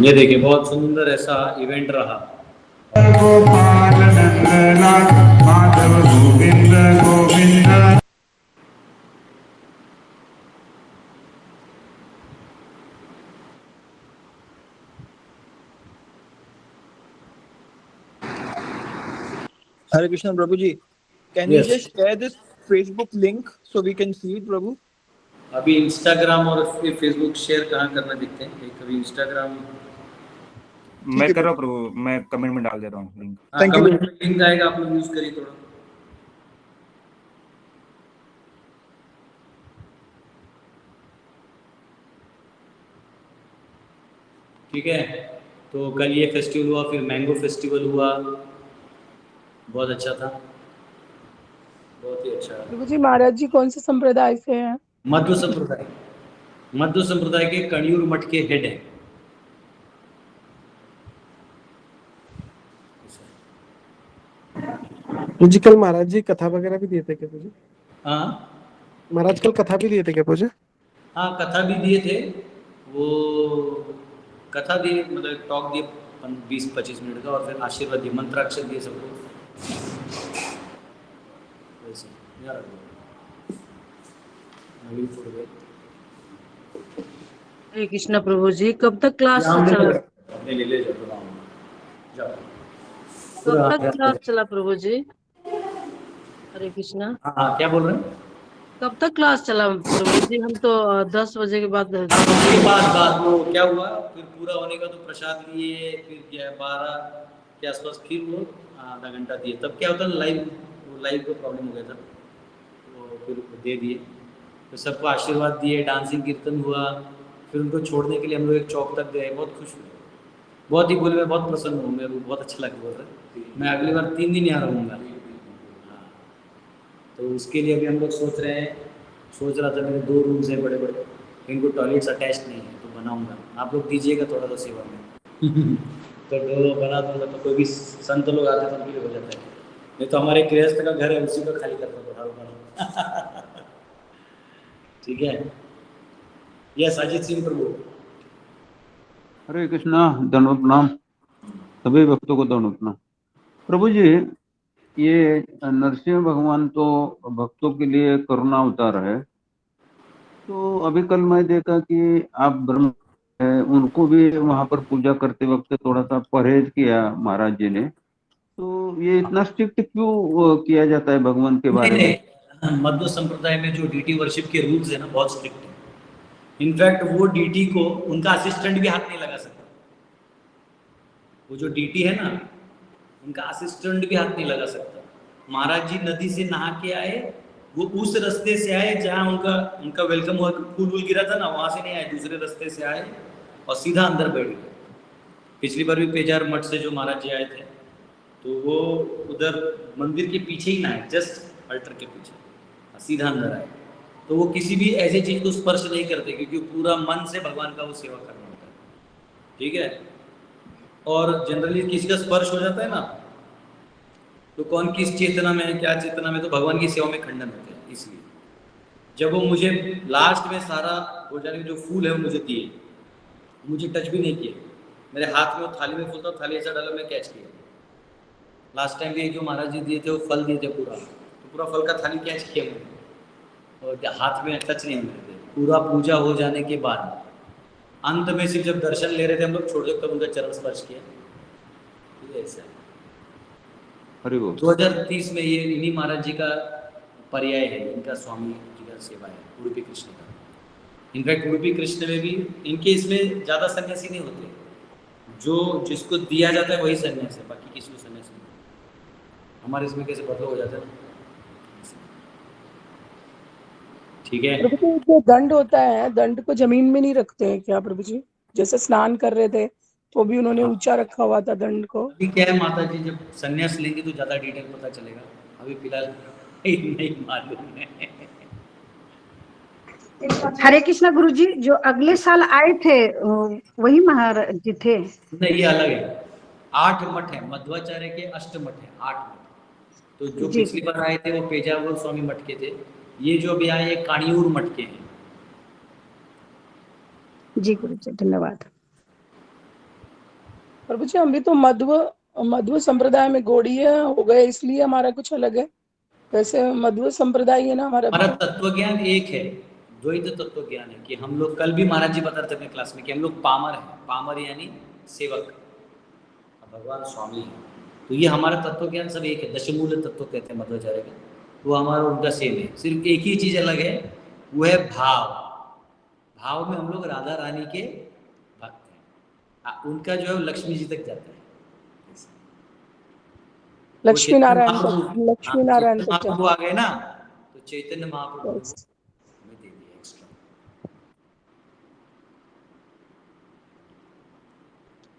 ये देखिए बहुत सुंदर ऐसा इवेंट रहा। Gopal Nandlal Madhav Govind Govind. Hare Krishna, Prabhuji. Can Yes. you just share this Facebook link so we can see it, Prabhu? अभी इंस्टाग्राम और फिर फेसबुक शेयर कहाँ करना दिखते हैं? कभी इंस्टाग्राम मैं कर रहा हूँ प्रभु, मैं कमेंट में डाल दे रहा हूँ लिंक। Thank you. कमेंट में लिंक आएगा, आप लोग यूज करिए थोड़ा। ठीक है, तो कल ये फेस्टिवल हुआ, फिर मैंगो फेस्टिवल हुआ, बहुत अच्छा था, बहुत ही अच्छा। प्रभु जी, महाराज जी कौन से संप्रदाय से हैं? मध्व संप्रदाय, मध्व संप्रदाय के कणियूर मठ के हेड हैं। जी कल महाराज जी कथा वगैरह भी दिए थे क्या पूजे? हाँ महाराज कल कथा भी दिए थे क्या पूजे? हाँ, कथा भी दिए थे, वो कथा दिए, मतलब टॉक दिए 20-25 मिनट का, और फिर आशीर्वाद दिए, मंत्राक्षर दिए सबको। वैसे यार नवीन फूट गए। हरे कृष्णा प्रभु जी, कब तक क्लास चला? अपने ले ले जाओ, जाओ। कब तक क्लास चला प्रभु जी? हरे कृष्णा। हाँ, क्या बोल रहे हैं? कब तक क्लास चला प्रभु जी? हम तो 10 बजे के बाद उसके बाद वो क्या हुआ, फिर पूरा होने का तो प्रसाद लिए, फिर क्या 12 के आसपास फिर वो आधा घंटा दिए। तब क्या होता है, लाइव का प्रॉब्लम हो गया था, तो फिर दे दिए, तो सबको आशीर्वाद दिए, डांसिंग कीर्तन हुआ, फिर उनको छोड़ने के लिए हम लोग एक चौक तक गए। बहुत खुश हुए, बहुत ही बोले, मैं बहुत प्रसन्न हूँ, मेरे को बहुत अच्छा लगा। बोल रहे मैं अगली बार 3 दिन यहाँ रहूँगा। हाँ, तो उसके लिए अभी हम लोग सोच रहा था, मेरे 2 रूम्स हैं बड़े बड़े, इनको टॉयलेट्स अटैच नहीं है, तो बनाऊंगा। आप लोग दीजिएगा थोड़ा सा सेवा में तो दो बना दूंगा, तो कोई भी संत लोग आते तो उनके लिए हो जाता है। नहीं तो हमारे गृहस्थ का घर है, उसी को खाली करता हूँ हर ठीक है। यस, अजीत सिंह प्रभु। हरे कृष्णा, दंडवत प्रणाम सभी भक्तों को, दंडवत प्रणाम। प्रभु जी, ये नरसिंह भगवान तो भक्तों के लिए करुणा अवतार है, तो अभी कल मैं देखा कि आप ब्रह्म है, उनको भी वहां पर पूजा करते वक्त थोड़ा सा परहेज किया महाराज जी ने, तो ये इतना स्ट्रिक्ट क्यों किया जाता है भगवान के बारे में? मध्व संप्रदाय में जो डीटी वर्शिप के रूल्स है ना, बहुत स्ट्रिक्ट है। इनफैक्ट वो डीटी को उनका असिस्टेंट भी हाथ नहीं लगा सकता। वो जो डीटी है ना, उनका असिस्टेंट भी हाथ नहीं लगा सकता। महाराज जी नदी से नहा के आए, वो उस रास्ते से आए जहाँ उनका वेलकम हुआ, फूल वूल गिरा था ना, वहां से नहीं आए, दूसरे रास्ते से आए और सीधा अंदर बैठ गए। पिछली बार भी पेजार मठ से जो महाराज जी आए थे, तो वो उधर मंदिर के पीछे ही ना आए, जस्ट अल्टर के पीछे सीधा अंदर आए। तो वो किसी भी ऐसी चीज को स्पर्श नहीं करते, क्योंकि पूरा मन से भगवान का वो सेवा करना होता है। ठीक है, और जनरली किसी का स्पर्श हो जाता है ना, तो कौन किस चेतना में है, क्या चेतना में, तो भगवान की सेवा में खंडन होते हैं। इसलिए जब वो मुझे लास्ट में सारा हो जाने के जो फूल है वो मुझे दिए, मुझे टच भी नहीं किया, मेरे हाथ में वो थाली में फूल था, थाली ऐसा डाला, मैं कैच किया। लास्ट टाइम भी जो महाराज जी दिए थे वो फल दिए थे पूरा, तो पूरा फल का थाली कैच किया मैंने, और हाथ में टच नहीं करते। पूरा पूजा हो जाने के बाद अंत में सिर्फ जब दर्शन ले रहे थे हम लोग, छोड़ तब उनका चरण स्पर्श किया। ठीक है, ऐसा। हरि बोल। 2030 में ये इन्हीं महाराज जी का पर्याय है, इनका स्वामी जी का सेवा है, उडुपी कृष्ण का। इनफैक्ट उडुपी कृष्ण में भी इनके इसमें ज़्यादा सन्यासी नहीं होते, जो जिसको दिया जाता है वही सन्यास है, बाकी किसी को सन्यास नहीं। हमारे इसमें कैसे बदलाव हो जाता है। ठीक है, प्रभु जी, जो दंड होता है, दंड को जमीन में नहीं रखते हैं क्या प्रभु जी? जैसे स्नान कर रहे थे तो भी उन्होंने ऊंचा रखा हुआ था दंड को। अभी क्या है माता जी, जब सन्यास लेंगे तो ज़्यादा डिटेल पता चलेगा, अभी फिलहाल नहीं मालूम है। हरे कृष्णा गुरुजी, जो अगले साल आए थे वही महाराज जी थे? नहीं, ये अलग है। 8 मठ है, मध्वाचार्य के 8 मठ है, 8 मठ। तो जो जी। पिछली बार आए थे वो पेजावर स्वामी मठ के थे, ये जो अभी आए ये काणियूर मठ के हैं। जी गुरुजी, धन्यवाद। प्रभु जी, हम भी तो मध्व संप्रदाय में गौड़ीय हो गए, इसलिए हमारा कुछ अलग है। वैसे मध्व संप्रदाय है ना हमारा। हमारा तत्व ज्ञान एक है, द्वैत तत्व ज्ञान है कि हम लोग, कल भी महाराज जी बता रहे थे अपने क्लास में कि हम लोग पामर हैं। पामर यानी सेवक, भगवान स्वामी है। तो ये हमारा तत्व ज्ञान सब एक है, दशमूल तत्व कहते हैं मध्वाचार्य का, वो हमारा उनका सेम है। सिर्फ एक ही चीज अलग है, वो है भाव। भाव में हम लोग राधा रानी के भक्त हैं। उनका जो है वो लक्ष्मी जी तक जाता है। लक्ष्मी नारायण तक, लक्ष्मी नारायण चैतन्य तक महाप्रभु आ गए ना, तो चैतन्य महाप्रभु Yes. हमें दे दिया एक्स्ट्रा।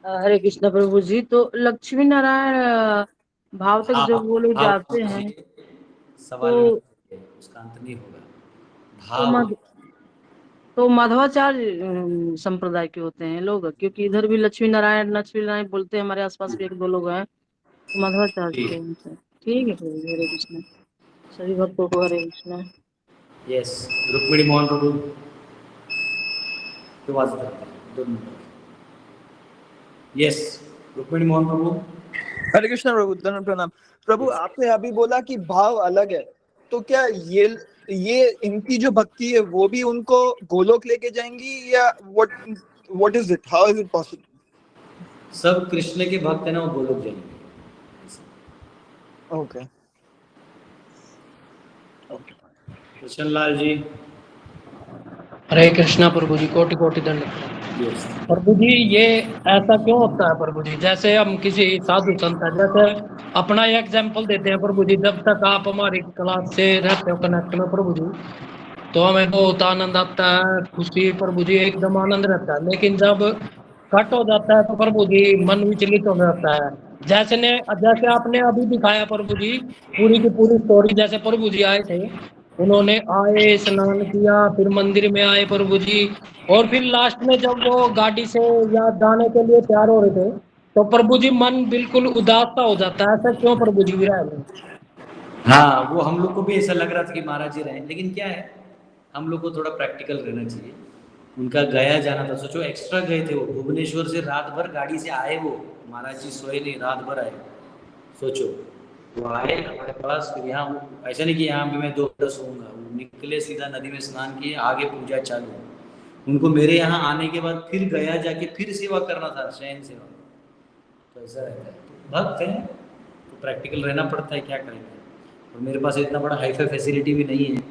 हरे कृष्ण प्रभु जी। तो लक्ष्मी नारायण भाव तक जब वो लोग जाते हैं सवाल तो उसका अंत नहीं होगा। तो भाव तो माधवाचार्य संप्रदाय के होते हैं लोग, क्योंकि इधर भी लक्ष्मी नारायण बोलते हैं, हमारे आसपास भी 1-2 लोग हैं, तो माधवाचार्य के उनसे। ठीक है प्रभु जी, हरे कृष्ण। सभी भक्तों को हरे कृष्ण। यस, रुक्मिणी मोहन प्रभु तो वाजत करते हैं 2 मिनट। यस, रुक्मिणी मोहन प्रभु। हरे कृष्णा प्रभु, धन्यवाद प्रणाम। प्रभु आपने अभी बोला कि भाव अलग है, तो क्या ये इनकी जो भक्ति है वो भी उनको गोलोक लेके जाएंगी, या what is it, how is it possible? सब कृष्ण के भक्त है ना, वो गोलोक जाएंगे। ओके। कृष्ण लाल जी। हरे कृष्णा प्रभु जी, कोटि कोटि दंड। यस, प्रभु जी, ये ऐसा क्यों होता है प्रभु जी? जैसे हम किसी साधु संत है, जैसे अपना एग्जाम्पल देते हैं प्रभु जी, जब तक आप हमारी क्लास से रहते हो कनेक्ट में प्रभु जी, तो हमें बहुत आनंद आता है, खुशी प्रभु जी, एकदम आनंद रहता है। लेकिन जब कट हो जाता है तो प्रभु जी मन विचलित हो जाता है। जैसे आपने अभी दिखाया प्रभु जी, पूरी की पूरी स्टोरी, जैसे प्रभु जी आए थे, उन्होंने आए, स्नान किया, फिर मंदिर में आए प्रभु जी, और फिर लास्ट में जब वो गाड़ी से या जाने के लिए तैयार हो रहे थे, तो प्रभु जी मन बिल्कुल उदास सा हो जाता है। ऐसा क्यों प्रभु जी विराज में? हाँ, वो हम लोग को भी ऐसा लग रहा था कि महाराज जी रहे, लेकिन क्या है, हम लोग को थोड़ा प्रैक्टिकल रहना चाहिए। उनका गया जाना था, सोचो एक्स्ट्रा गए थे वो, भुवनेश्वर से रात भर गाड़ी से आए वो, महाराज जी सोए नहीं, रात भर आए। सोचो, वो आए हमारे पास, फिर यहाँ ऐसा नहीं कि यहाँ भी मैं 2 घंटे सोऊंगा, वो निकले सीधा नदी में स्नान किए, आगे पूजा चालू। उनको मेरे यहाँ आने के बाद फिर गया जाके फिर सेवा करना था, शयन सेवा। तो ऐसा रहता है, तो भक्त है तो प्रैक्टिकल रहना पड़ता है, क्या करेंगे। और मेरे पास इतना बड़ा हाईफाई फैसिलिटी भी नहीं है,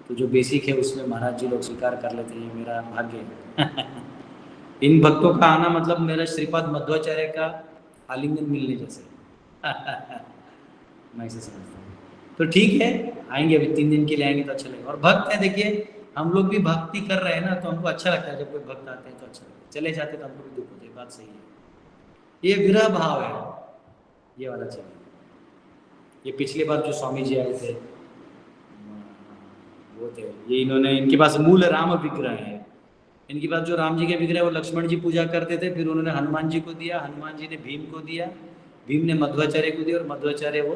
तो जो बेसिक है उसमें महाराज जी लोग स्वीकार कर लेते हैं, मेरा भाग्य है। इन भक्तों का आना मतलब मेरा श्रीपाद मध्वाचार्य का आलिंगन मिलने जैसे। मैं ऐसे समझता हूँ। तो ठीक है, आएंगे, अभी 3 दिन के लिए आएंगे तो अच्छा लगेगा। और भक्त है, देखिए हम लोग भी भक्ति कर रहे हैं ना, तो हमको अच्छा लगता है जब कोई भक्त आते हैं तो अच्छा लगता है, चले जाते तो हमको भी दुख होता है, बात सही है। ये विरह भाव है, ये वाला चाहिए। ये पिछले बार जो स्वामी जी आए थे वो थे, ये इन्होंने, इनके पास मूल राम विग्रह है, इनके पास जो राम जी के विग्रह वो लक्ष्मण जी पूजा करते थे, फिर उन्होंने हनुमान जी को दिया, हनुमान जी ने भीम को दिया, भीम ने मध्वाचार्य को दिया, और मध्वाचार्य वो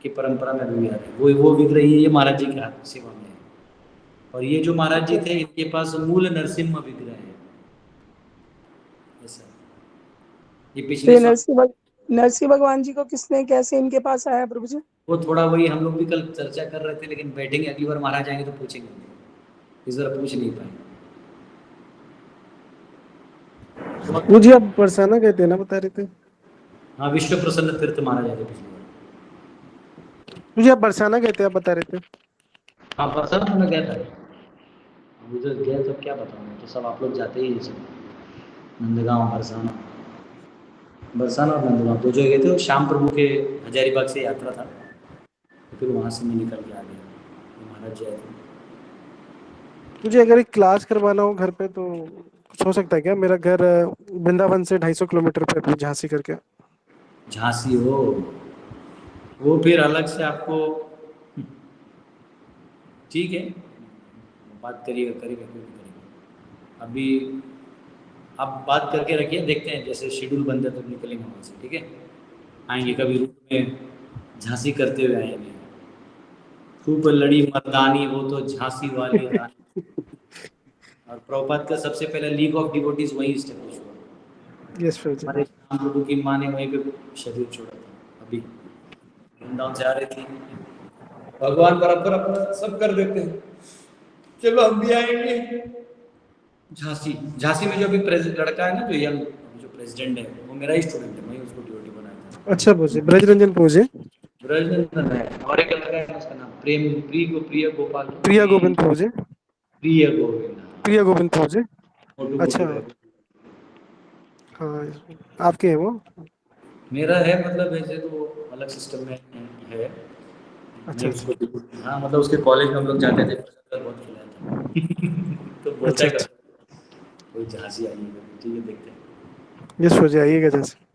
की परंपरा में भी आ रहे, वो विग्रह ये महाराज जी के हाथ सेवा में है। और ये जो महाराज जी थे, इनके पास मूल नरसिम्हा विग्रह है। ऐसा ये पिछले नरसिंह भगवान जी को किसने कैसे इनके पास आया प्रभु जी? वो थोड़ा वही हम लोग भी कल चर्चा कर रहे थे, लेकिन बैठेंगे अगली बार महाराज आएंगे तो पूछेंगे, इस बार पूछ नहीं पाए। मुझे आप बरसाना कहते हैं ना, बता रहे थे? हाँ, विश्व प्रसन्न तीर्थ महाराज आए पिछली बार। मुझे आप बरसाना कहते हैं, आप बता रहे थे? हाँ, बरसाना में गया था, उधर गया तो क्या बताऊँ, तो सब आप लोग जाते ही सब, नंदगांव, बरसाना और नंदगांव 2 जगह गए थे। शाम प्रभु के हजारीबाग से यात्रा था, तो फिर वहाँ से मैं निकल के आ गया, महाराज जी आए थे। मुझे अगर एक क्लास करवाना हो घर पे तो कुछ हो सकता है क्या? मेरा घर वृंदावन से 250 किलोमीटर पे, झांसी करके। झांसी हो, वो फिर अलग से आपको, ठीक है, बात करिएगा, करेंगे, क्यों नहीं करेंगे। अभी आप बात करके रखिए, देखते हैं जैसे शेड्यूल बनता है तो निकलेंगे वहाँ से, ठीक है। आएंगे कभी रूप में झांसी करते हुए आएंगे, खूब लड़ी मर्दानी वो तो झांसी वाली रानी। और प्रभुपाद का सबसे पहला लीग ऑफ डिवोटीज वहीं इस्टेब्लिश हुआ। यस प्रभु हमारे जी। राम प्रभु की माँ ने वहीं पे शरीर छोड़ा था। अभी वृंदावन से आ रही थी, भगवान बराबर अपना सब कर देते हैं, चलो हम भी आएंगे। झांसी में जो अभी लड़का है ना, जो यंग जो प्रेसिडेंट है, वो मेरा ही स्टूडेंट है, मैं उसको डिवोटी बनाया था। अच्छा प्रभु जी, ब्रजरंजन प्रभु जी। ब्रजनंदन है, और एक लड़का है उसका नाम प्रिय गोपाल, प्रिया गोविंद प्रभु जी। प्रिय गोविंद, प्रिया गोविंद प्रभु जी। मोटू अच्छा, मोटू हाँ आपके हैं वो। मेरा है, मतलब वैसे तो अलग सिस्टम में है। अच्छा मैं उसको, हाँ मतलब उसके कॉलेज में हम लोग जाते थे, बहुत खिलाया था। तो बोलता अच्छा है अच्छा। कोई झांसी आई है, ठीक है, देखते हैं। यस प्रभु जी, आइएगा जैसे।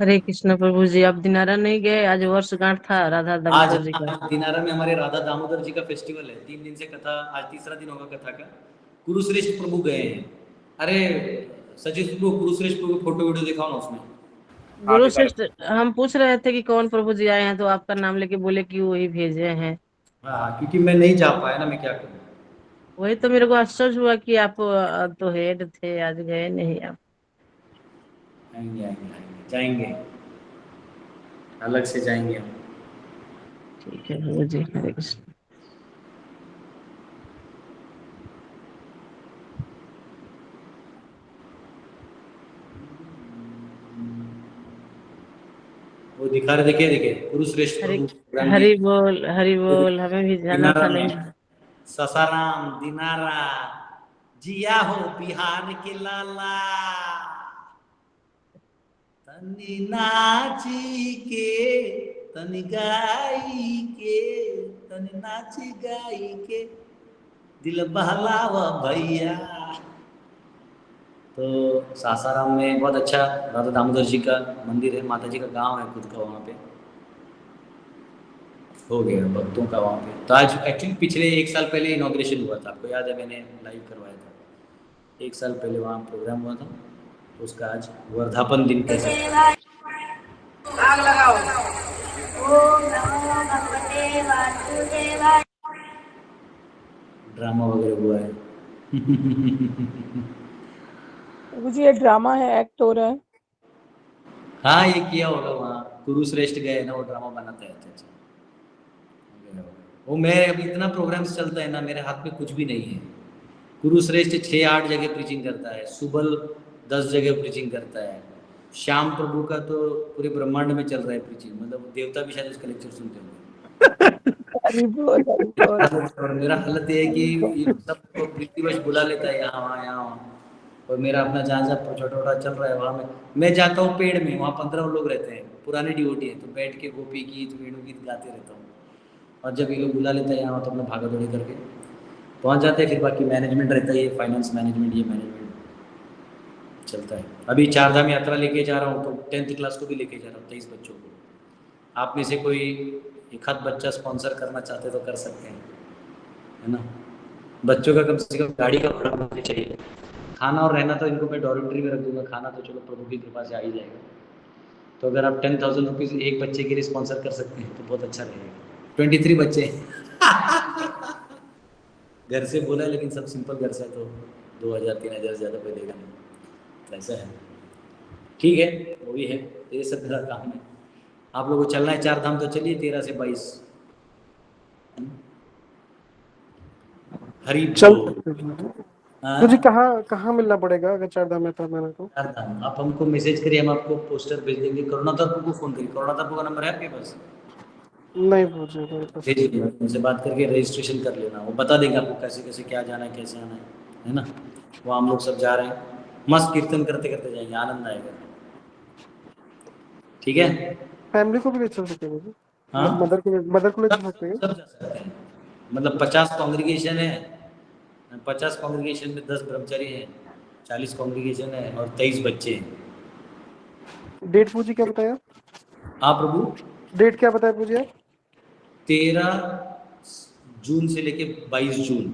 हरे कृष्ण प्रभु जी। आप दिनारा नहीं गए? आज वर्षगांठ था राधा आज दामोदर जी का। दिनारा में हमारे राधा दामोदर जी का फेस्टिवल है, 3 दिन से कथा, आज तीसरा दिन होगा कथा का। कुरुश्रेष्ठ प्रभु गए हैं। अरे सचिन प्रभु, कुरुश्रेष्ठ प्रभु फोटो वीडियो दिखाओ ना उसमें। गुरु श्रेष्ठ, हम पूछ रहे थे कि कौन प्रभु जी आए हैं, तो आपका नाम लेके बोले कि वही भेजे हैं। हाँ, क्योंकि मैं नहीं जा पाया ना, मैं क्या करूँ। वही तो मेरे को आश्चर्य हुआ कि आप तो हेड थे, आज गए नहीं आप। आएंगे आएंगे आएंगे, जाएंगे, अलग से जाएंगे हम। ठीक है प्रभु जी, हरे कृष्ण। वो दिखा रहे, देखिए देखिए, कुरुश्रेष्ठ हरि प्रभु हरि बोल, हरि बोल। हमें भी जाना दिनारा था, में नहीं। ससाराम दिनारा, जिया हो बिहार के लाला, तनी नाची के, तनी गाई के, तनी नाची गाई के दिल बहलावा भैया। तो सासाराम में बहुत अच्छा राधा दामोदर जी का मंदिर है, माता जी का गांव है खुद का, वहाँ पे हो गया भक्तों का वहाँ पे। तो आज एक्चुअली पिछले 1 साल पहले इनॉग्रेशन हुआ था, आपको याद है, मैंने लाइव करवाया था। 1 साल पहले वहाँ प्रोग्राम हुआ था, तो उसका आज वर्धापन दिन कह सकते हैं। ड्रामा वगैरह हुआ है। प्रभु जी ये ड्रामा है, एक्ट हो रहा है। हाँ, ये किया होगा वहाँ, कुरुश्रेष्ठ गए ना, वो ड्रामा बनाता है। अच्छा अच्छा, वो मैं अभी इतना प्रोग्राम्स चलता है ना, मेरे हाथ में कुछ भी नहीं है। कुरुश्रेष्ठ 6-8 जगह प्रीचिंग करता है, सुबल 10 जगह प्रीचिंग करता है। श्याम प्रभु का तो पूरे ब्रह्मांड में चल रहा है प्रीचिंग, मतलब देवता भी शायद उसका लेक्चर सुनते होंगे। हरि बोल, हरि बोल। और मेरा हालत ये है कि ये सबको प्रीतिवश बुला लेता है यहाँ वहाँ यहाँ वहाँ। और मेरा अपना जहाँ जहाँ छोटा छोटा चल रहा है, वहाँ मैं जाता हूँ पेड़ में, वहाँ 15 लोग रहते हैं, पुराने डिवोटी है, तो बैठ के गोपी गीत वेणु गीत गाते रहता हूँ। और जब ये लोग बुला लेते हैं यहाँ, तो अपना भागा दौड़ी करके पहुँच जाते हैं। फिर बाकी मैनेजमेंट रहता है, ये फाइनेंस मैनेजमेंट, ये मैनेजमेंट चलता है। अभी 4 धाम यात्रा लेके जा रहा हूँ, तो 10th क्लास को भी लेके जा रहा हूँ, 23 बच्चों को। आप में से कोई एक आध बच्चा स्पॉन्सर करना चाहते तो कर सकते हैं, है ना। बच्चों का कम से कम गाड़ी का भाड़ा होना चाहिए, खाना और रहना तो इनको मैं डॉर्मेट्री में रख दूंगा, खाना तो चलो प्रभु की कृपा से आ ही जाएगा। तो अगर आप 10,000 रुपीज़ एक बच्चे के लिए स्पॉन्सर कर सकते हैं तो बहुत अच्छा रहेगा। 23 बच्चे घर से बोला है, लेकिन सब सिंपल घर से, तो 2,000-3,000 ज़्यादा कोई देगा नहीं, तो ऐसा है। ठीक है, वो भी है, ये सब मेरा काम है। आप लोगों को चलना है 4 धाम, तो चलिए 13 से 22। हरी चल बोल। मुझे कहाँ कहाँ मिलना पड़ेगा अगर 4 धाम में था मैंने तो? 4 धाम आप हमको मैसेज करिए, हम आपको पोस्टर भेज देंगे। करुणा तत्व को फ़ोन करिए, करुणा तत्व का नंबर है आपके पास? नहीं मुझे मेरे पास। भेजिए, उनसे बात करके रजिस्ट्रेशन कर लेना, वो बता देंगे आपको कैसे कैसे क्या जाना है, कैसे आना है ना। वो हम लोग सब जा रहे हैं, मस्त कीर्तन करते करते जाएंगे, आनंद आएगा। ठीक है, फैमिली को भी ले चल सकते हैं? हाँ, मदर को ले चल सकते हैं? सब जा सकते हैं। मतलब 50 कॉन्ग्रीगेशन है, 50 कॉन्ग्रीगेशन में 10 ब्रह्मचारी हैं, 40 कॉन्ग्रीगेशन है और 23 बच्चे हैं। डेट पूजी क्या बताया? हाँ प्रभु, डेट क्या बताया पूजी आप? 13 जून से लेके 22 जून,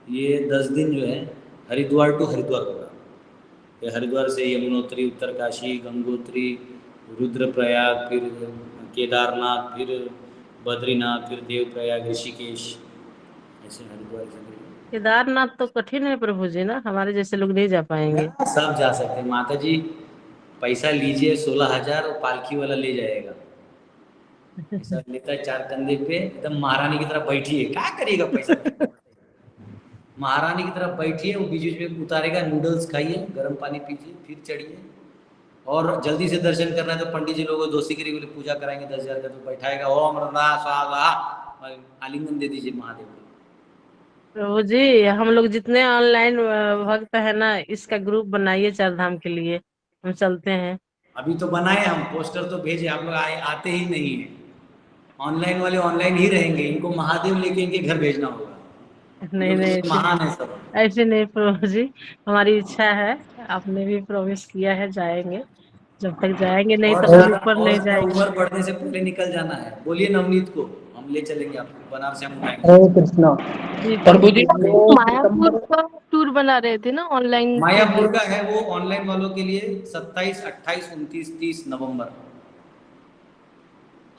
ये 10 दिन जो है हरिद्वार टू हरिद्वार होगा। ये हरिद्वार से यमुनोत्री, उत्तरकाशी, गंगोत्री, रुद्रप्रयाग, फिर केदारनाथ, फिर बद्रीनाथ, फिर देवप्रयाग, ऋषिकेश, ऐसे हरिद्वार से केदारनाथ तो कठिन है प्रभु जी ना, हमारे जैसे लोग नहीं जा पाएंगे। सब जा सकते हैं माता जी। पैसा लीजिए 16,000 और पालकी वाला ले जाएगा। ऐसा लेता है 4 कंधे पे, एकदम महारानी की तरह बैठिए। क्या करिएगा पैसा? महारानी की तरफ बैठिए, वो बीच बीच में उतारेगा, नूडल्स खाइए, गर्म पानी पीजिए, फिर चढ़िए। और जल्दी से दर्शन करना है तो पंडित जी लोगों दोस्ती गिरी वाली पूजा कराएंगे 10,000 का, तो बैठाएगा ओम रना स्वाहा, आलिंगन दे दीजिए महादेव को। प्रभु जी हम लोग जितने ऑनलाइन भक्त है ना, इसका ग्रुप बनाइए चार धाम के लिए, हम चलते हैं। अभी तो बनाए हम, पोस्टर तो भेजे, आप लोग आते ही नहीं है। ऑनलाइन वाले ऑनलाइन ही रहेंगे, इनको महादेव लेके इनके घर भेजना होगा। नहीं नहीं महान है सब। ऐसे नहीं प्रभु जी, हमारी इच्छा है, आपने भी प्रॉमिस किया है जाएंगे, जब तक जाएंगे नहीं तब तक ऊपर नहीं जाएंगे। ऊपर बढ़ने से पहले निकल जाना है। बोलिए नवनीत को हम ले चलेंगे आपको, बनारस से हम उठाएंगे। हरे कृष्णा। प्रभु जी मायापुर का टूर बना रहे थे ना ऑनलाइन। मायापुर का है वो ऑनलाइन वालों के लिए 27, 28, 29, 30 नवंबर।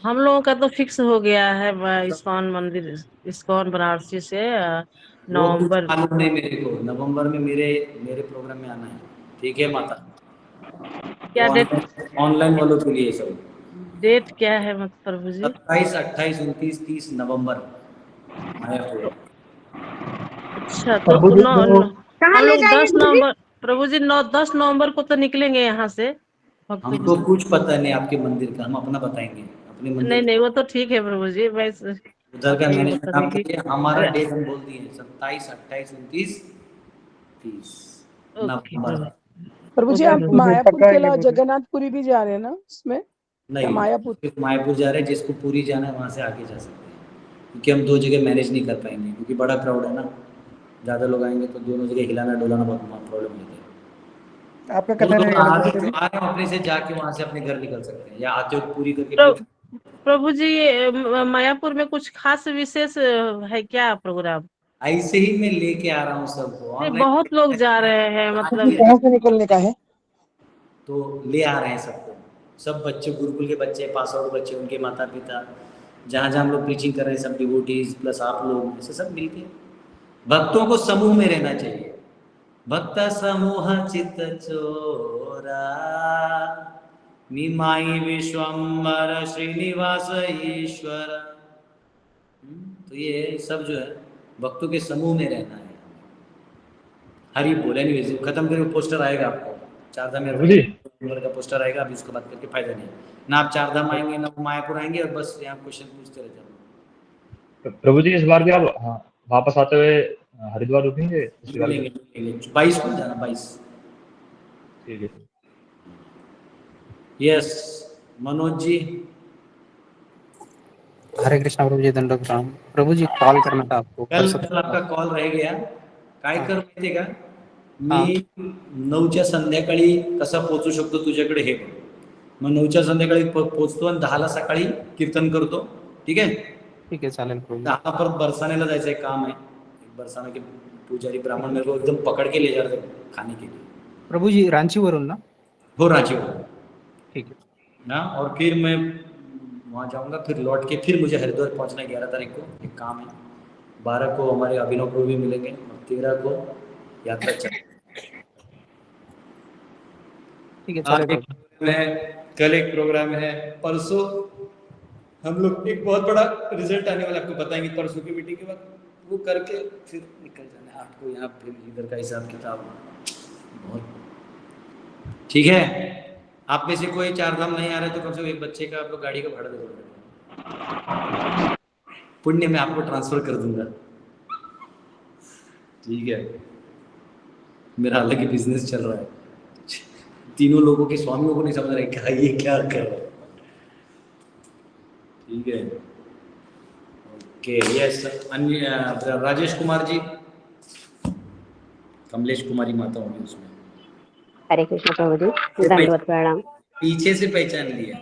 हम लोगों का तो फिक्स हो गया है इस्कॉन मंदिर, इस्कॉन बनारसी से नवंबर। मालूम नहीं मेरे को, नवंबर में मेरे प्रोग्राम में आना है। ठीक है माता? क्या डेट? ऑनलाइन वालों के लिए सब। डेट क्या है मत प्रभु जी? 27, 28, 29, 30 नवंबर मायापुर। अच्छा तो हम लोग 10 नवंबर प्रभु जी 10 नवंबर को तो निकलेंगे यहाँ से। हमको कुछ पता नहीं आपके मंदिर का, हम अपना बताएंगे अपने मंदिर। नहीं नहीं वो तो ठीक है प्रभु जी, बस उधर का मैनेजमेंट आप करिए। हमारा डेट हम बोल दिए 27, 28, 29, 30 नवंबर। प्रभु जी आप मायापुर के अलावा जगन्नाथपुरी भी जा रहे हैं ना उसमें? नहीं, मायापुर जा रहे हैं। जिसको पूरी जाना है वहाँ से आगे जा सकते हैं, क्योंकि हम 2 जगह मैनेज नहीं कर पाएंगे, क्योंकि बड़ा क्राउड है ना, ज़्यादा लोग आएंगे तो दोनों जगह हिलाना डोलाना बहुत प्रॉब्लम होती है। आपका कहना है अपने से जाके वहाँ से अपने घर निकल सकते हैं, या आते हो पूरी करके। प्रभु जी मायापुर में कुछ खास विशेष है क्या प्रोग्राम? ऐसे ही मैं लेके आ रहा हूँ सबको। बहुत लोग जा रहे हैं, मतलब कहाँ से निकलने का है तो ले आ रहे हैं सबको। सब बच्चे, गुरुकुल के बच्चे, पास आउट बच्चे, उनके माता पिता, जहाँ जहाँ हम लोग प्रीचिंग कर रहे हैं, सब डिवोटीज प्लस आप लोग, ऐसे सब मिलके। भक्तों को समूह में रहना चाहिए। भक्त समूह चित चोरा, निमाई विश्वम्बर श्रीनिवास ईश्वर। तो ये सब जो है भक्तों के समूह में रहना है। हरि बोले नहीं, खत्म करके पोस्टर आएगा आपको, चारधाम में का पोस्टर आएगा। अभी उसके बाद करके फायदा नहीं ना, आप चारधाम आएंगे ना मायापुर आएंगे, और बस यहाँ क्वेश्चन पूछते रह जाओ। प्रभु जी इस बार भी आप वापस आते हुए हरिद्वार रुकेंगे? 22 को जाना, 22। ठीक है। यस मनोज जी। हरे कृष्णा प्रभु जी, दंडवत प्रणाम। प्रभु जी कॉल करना था आपको। कल आपका कॉल रह गया, काय कर माहितीये का, मी 9च्या संध्याकाळी कसा पोहोचू शकतो तुझ्याकडे हे, मग 9च्या संध्याकाळी पोहोचतो आणि 10ला सकाळी कीर्तन करतो। ठीक आहे? ठीक है चालेल प्रभु। 10 परत बरसानेला जायचं काम है, बरसाना के पुजारी ब्राह्मण मेरे को एकदम पकड़ के ले जा रहे थे खाने के लिए। प्रभु जी रांची वरून ना? हो, रांची वरून। ठीक है ना, और फिर मैं वहाँ जाऊँगा, फिर लौट के फिर मुझे हरिद्वार पहुँचना है 11 तारीख को, एक काम है। 12 को हमारे अभिनव प्रभु भी मिलेंगे, और 13 को यात्रा चलेगी। ठीक है चालेल। कल एक प्रोग्राम है, परसों हम लोग एक बहुत बड़ा रिजल्ट आने वाला, आपको बताएंगे परसों की मीटिंग के बाद। वो करके फिर निकल जाना है 8 को यहाँ, फिर इधर का हिसाब किताब बहुत। ठीक है? आप में से कोई चारधाम नहीं आ रहे तो कम से कम एक बच्चे का आप लोग गाड़ी का भाड़ा दे दो, पुण्य में आपको ट्रांसफर कर दूंगा। ठीक है? मेरा अलग ही बिजनेस चल रहा है, तीनों लोगों के स्वामियों को नहीं समझ रहे क्या ये क्या कर रहा है। ठीक है? ओके। यस, अन्य राजेश कुमार जी, कमलेश कुमारी माता होंगी उसमें। हरे कृष्ण प्रभु जी, दंडवत प्रणाम। पीछे से पहचान लिया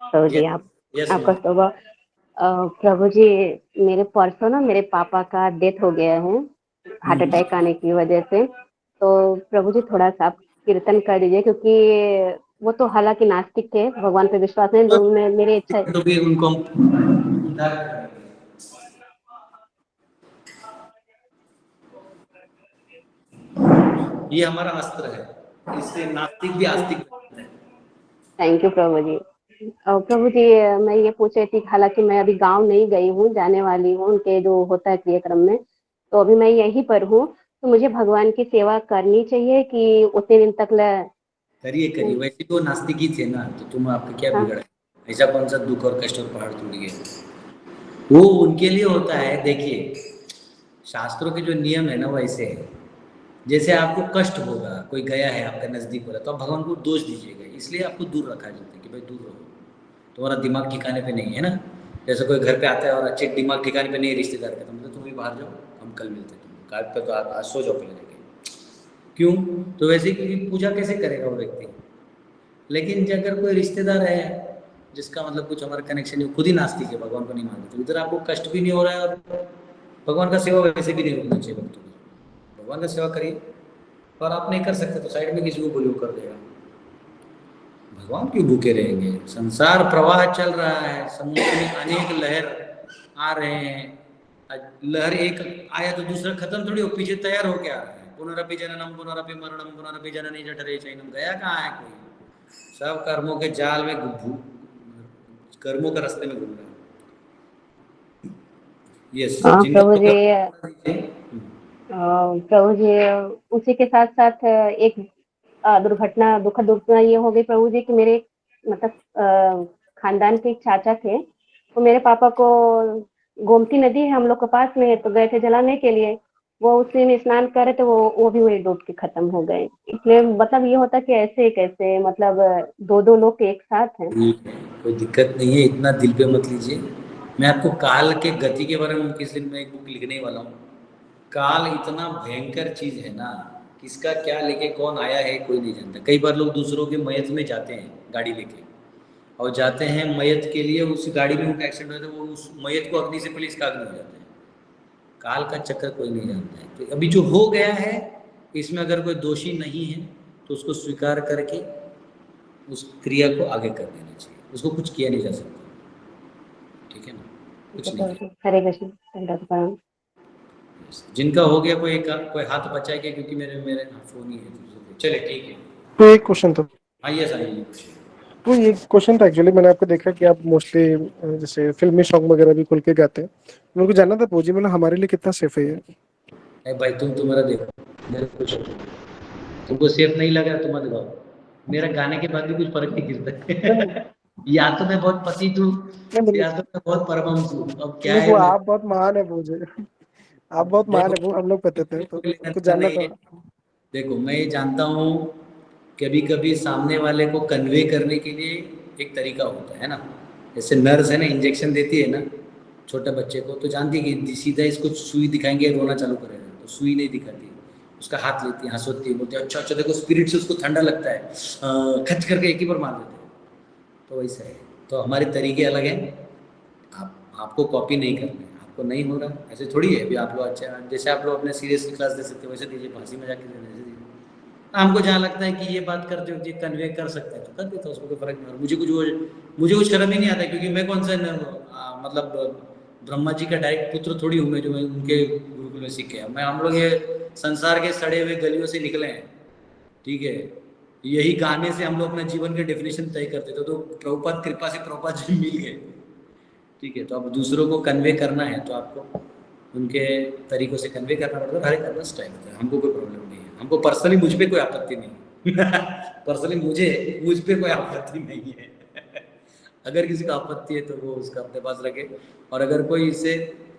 प्रभु जी, आपका स्वभाव प्रभु जी, मेरे परसों ना मेरे पापा का डेथ हो गया है हार्ट अटैक आने की वजह से। तो प्रभु जी थोड़ा सा आप कीर्तन कर दीजिए, क्योंकि वो तो हालांकि नास्तिक थे, भगवान पे विश्वास नहीं, तो मेरी इच्छा है। तो भी उनको हम ये हमारा अस्त्र है, इससे नास्तिक भी आस्तिक बनता है। थैंक यू प्रभु जी। प्रभु जी, मैं ये पूछ रही थी, हालांकि मैं अभी गांव नहीं गई हूँ, जाने वाली हूँ उनके जो होता है क्रियाक्रम में, तो अभी मैं यहीं पर हूँ। तो मुझे भगवान की सेवा करनी चाहिए कि उतने दिन तक करिए करिए, वैसे तो नास्तिक ही थे ना, तो तुम आपका क्या हाँ। बिगड़ा है? ऐसा कौन सा दुख और कष्ट और पहाड़ टूट गए? वो उनके लिए होता है। देखिए, शास्त्रों के जो नियम है ना वो ऐसे है, जैसे आपको कष्ट होगा, कोई गया है आपका नजदीक हो रहा है, तो आप भगवान को दोष दीजिएगा, इसलिए आपको दूर रखा जाता है कि भाई दूर रहो, तुम्हारा दिमाग ठिकाने पे नहीं है ना। जैसे कोई घर पे आता है और अच्छे दिमाग ठिकाने पे नहीं है रिश्तेदार का, तो मतलब तुम भी बाहर जाओ, हम कल मिलते हैं, तुम कार्ड पे तो आप आज सो जाओ पहले जाके। क्यों? तो वैसे क्योंकि पूजा कैसे करेगा वो व्यक्ति? लेकिन अगर कोई रिश्तेदार है जिसका मतलब कुछ हमारा कनेक्शन है, खुद ही नास्तिक है, भगवान को नहीं मानते, तो इधर आपको कष्ट भी नहीं हो रहा है और भगवान का सेवा वैसे भी नहीं रुकना चाहिए भक्तों की। भगवान का सेवा करिए, और आप नहीं कर सकते तो साइड में किसी को बोलिए कर देगा। भगवान क्यों भूखे रहेंगे? संसार प्रवाह चल रहा है, समुद्र में अनेक लहर आ रहे हैं, लहर एक आया तो दूसरा खत्म थोड़ी हो, पीछे तैयार हो क्या आ रहा है। पुनरपि जननम पुनरपि मरणम पुनरपि जननी जठरे चैनम, गया कहाँ है कोई? सब कर्मों के जाल में कर्मों के रास्ते में घूम रहा है। यस, हाँ प्रभु जी। प्रभु जी, उसी के साथ साथ एक दुर्घटना, दुखद दुर्घटना ये हो गई प्रभु जी कि मेरे मतलब खानदान के एक चाचा थे, वो मेरे पापा को, गोमती नदी है हम लोग के पास में, तो गए थे जलाने के लिए, वो उसी में स्नान कर रहे थे, वो भी वही डूब के खत्म हो गए। इसलिए मतलब ये होता कि ऐसे कैसे, मतलब दो लोग एक साथ हैं। कोई दिक्कत नहीं है, इतना दिल पे मत लीजिए। मैं आपको काल के गति के बारे में किस दिन में एक बुक लिखने वाला हूँ। काल इतना भयंकर चीज है ना, किसका क्या लेके कौन आया है कोई नहीं जानता। कई बार लोग दूसरों के मयत में जाते हैं गाड़ी लेके, और जाते हैं मयत के लिए, उस गाड़ी में उनका एक्सीडेंट होता है, वो उस मयत को अग्नि से पहले इसका अग्नि हो जाता है। काल का चक्कर कोई नहीं जानता है। तो अभी जो हो गया है, इसमें अगर कोई दोषी नहीं है तो उसको स्वीकार करके उस क्रिया को आगे कर देना चाहिए, उसको कुछ किया नहीं जा सकता। ठीक है ना? कुछ नहीं। हरे कृष्ण। जिनका हो गया कोई हाथ बचाएगा, क्योंकि मेरे फोन ही है। चले ठीक है। तो एक क्वेश्चन था। आइए आइए। तो ये क्वेश्चन था एक्चुअली, मैंने आपको देखा कि आप मोस्टली जैसे फिल्मी सॉन्ग वगैरह भी खुल के गाते हैं। मेरे को जानना था पूजी, मतलब हमारे लिए कितना सेफ है ये? भाई तुम तुम्हारा देखो, मेरे कुछ तुमको सेफ नहीं लगा तो मत गाओ, मेरा गाने के बाद भी कुछ फर्क नहीं गिरता। या तो मैं बहुत पतित हूँ, या तो मैं बहुत परमहंस हूँ। अब क्या है, आप बहुत महान है पूजी, आप बहुत महान है, हम लोग पता थे, तो कुछ जानना था। देखो, मैं ये जानता हूँ कभी कभी सामने वाले को कन्वे करने के लिए एक तरीका होता है ना। जैसे नर्स है ना, इंजेक्शन देती है ना छोटे बच्चे को, तो जानती है कि सीधा इसको सुई दिखाएंगे रोना चालू करेगा, तो सुई नहीं दिखाती, उसका हाथ लेती है, हंसोती है, बोलती है अच्छा अच्छा देखो, स्पिरिट से उसको ठंडा लगता है, खच करके एक ही बार मार देते हैं। तो वैसा है, तो हमारे तरीके अलग हैं। आपको कॉपी नहीं करना है, आपको नहीं हो रहा ऐसे थोड़ी है। अभी आप लोग अच्छा, जैसे आप लोग अपने सीरियस क्लास दे सकते हो वैसे दीजिए, फांसी मजाक के वैसे दीजिए। हमको जहाँ लगता है कि ये बात करते हो, ये कन्वे कर सकते हैं तो कर देता, उसको कोई फर्क नहीं। और मुझे कुछ शर्म ही नहीं आता, क्योंकि मैं कौन सा मतलब ब्रह्मा जी का डायरेक्ट पुत्र थोड़ी हूँ मैं, जो मैं उनके गुरुकुल में सीख गया। मैं हम लोग ये संसार के सड़े हुए गलियों से निकले हैं, ठीक है। यही गाने से हम लोग अपने जीवन के डेफिनेशन तय करते थे, तो प्रभुपाद कृपा से प्रभुपाद जी मिल गए, ठीक है। तो अब दूसरों को कन्वे करना है तो आपको उनके तरीकों से कन्वे करना पड़ता है, हर एक अपना स्टाइल होता है। हमको कोई प्रॉब्लम नहीं है, हमको पर्सनली मुझ पे कोई आपत्ति नहीं है। पर्सनली मुझ पे कोई आपत्ति नहीं है। अगर किसी को आपत्ति है तो वो उसका अपने पास रखे, और अगर कोई इसे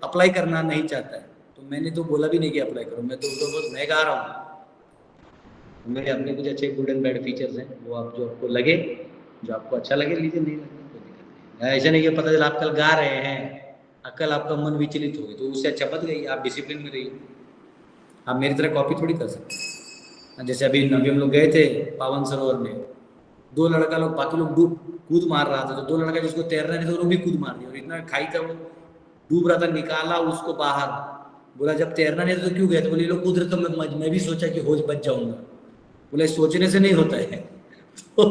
अप्लाई करना नहीं चाहता है तो मैंने तो बोला भी नहीं कि अप्लाई करो, मैं तो बस मैं गा रहा हूँ। मेरे अपने कुछ अच्छे गुड एंड बैड फीचर्स हैं, वो आप जो आपको लगे, जो आपको अच्छा लगे लीजिए, नहीं लगे कोई दिक्कत नहीं। ऐसा नहीं कि पता चला आप कल गा रहे हैं, अकल आपका मन विचलित हो गई, तो उससे अच्छा मत गई, आप डिसिप्लिन में रहिए। आप मेरी तरह कॉपी थोड़ी कर सकते हैं। जैसे अभी हम लोग गए थे पावन सरोवर में, दो लड़का लोग, बाकी लोग कूद मार रहा था, तो दो लड़का जिसको तैरना नहीं था वो भी कूद मार दिया, और इतना खाई था वो डूब रहा था, निकाला उसको बाहर, बोला जब तैरना नहीं था तो क्यों गया, तो बोले लोग कूद रहे तो मैं भी सोचा कि होश बच जाऊंगा, बोले सोचने से नहीं होता है। तो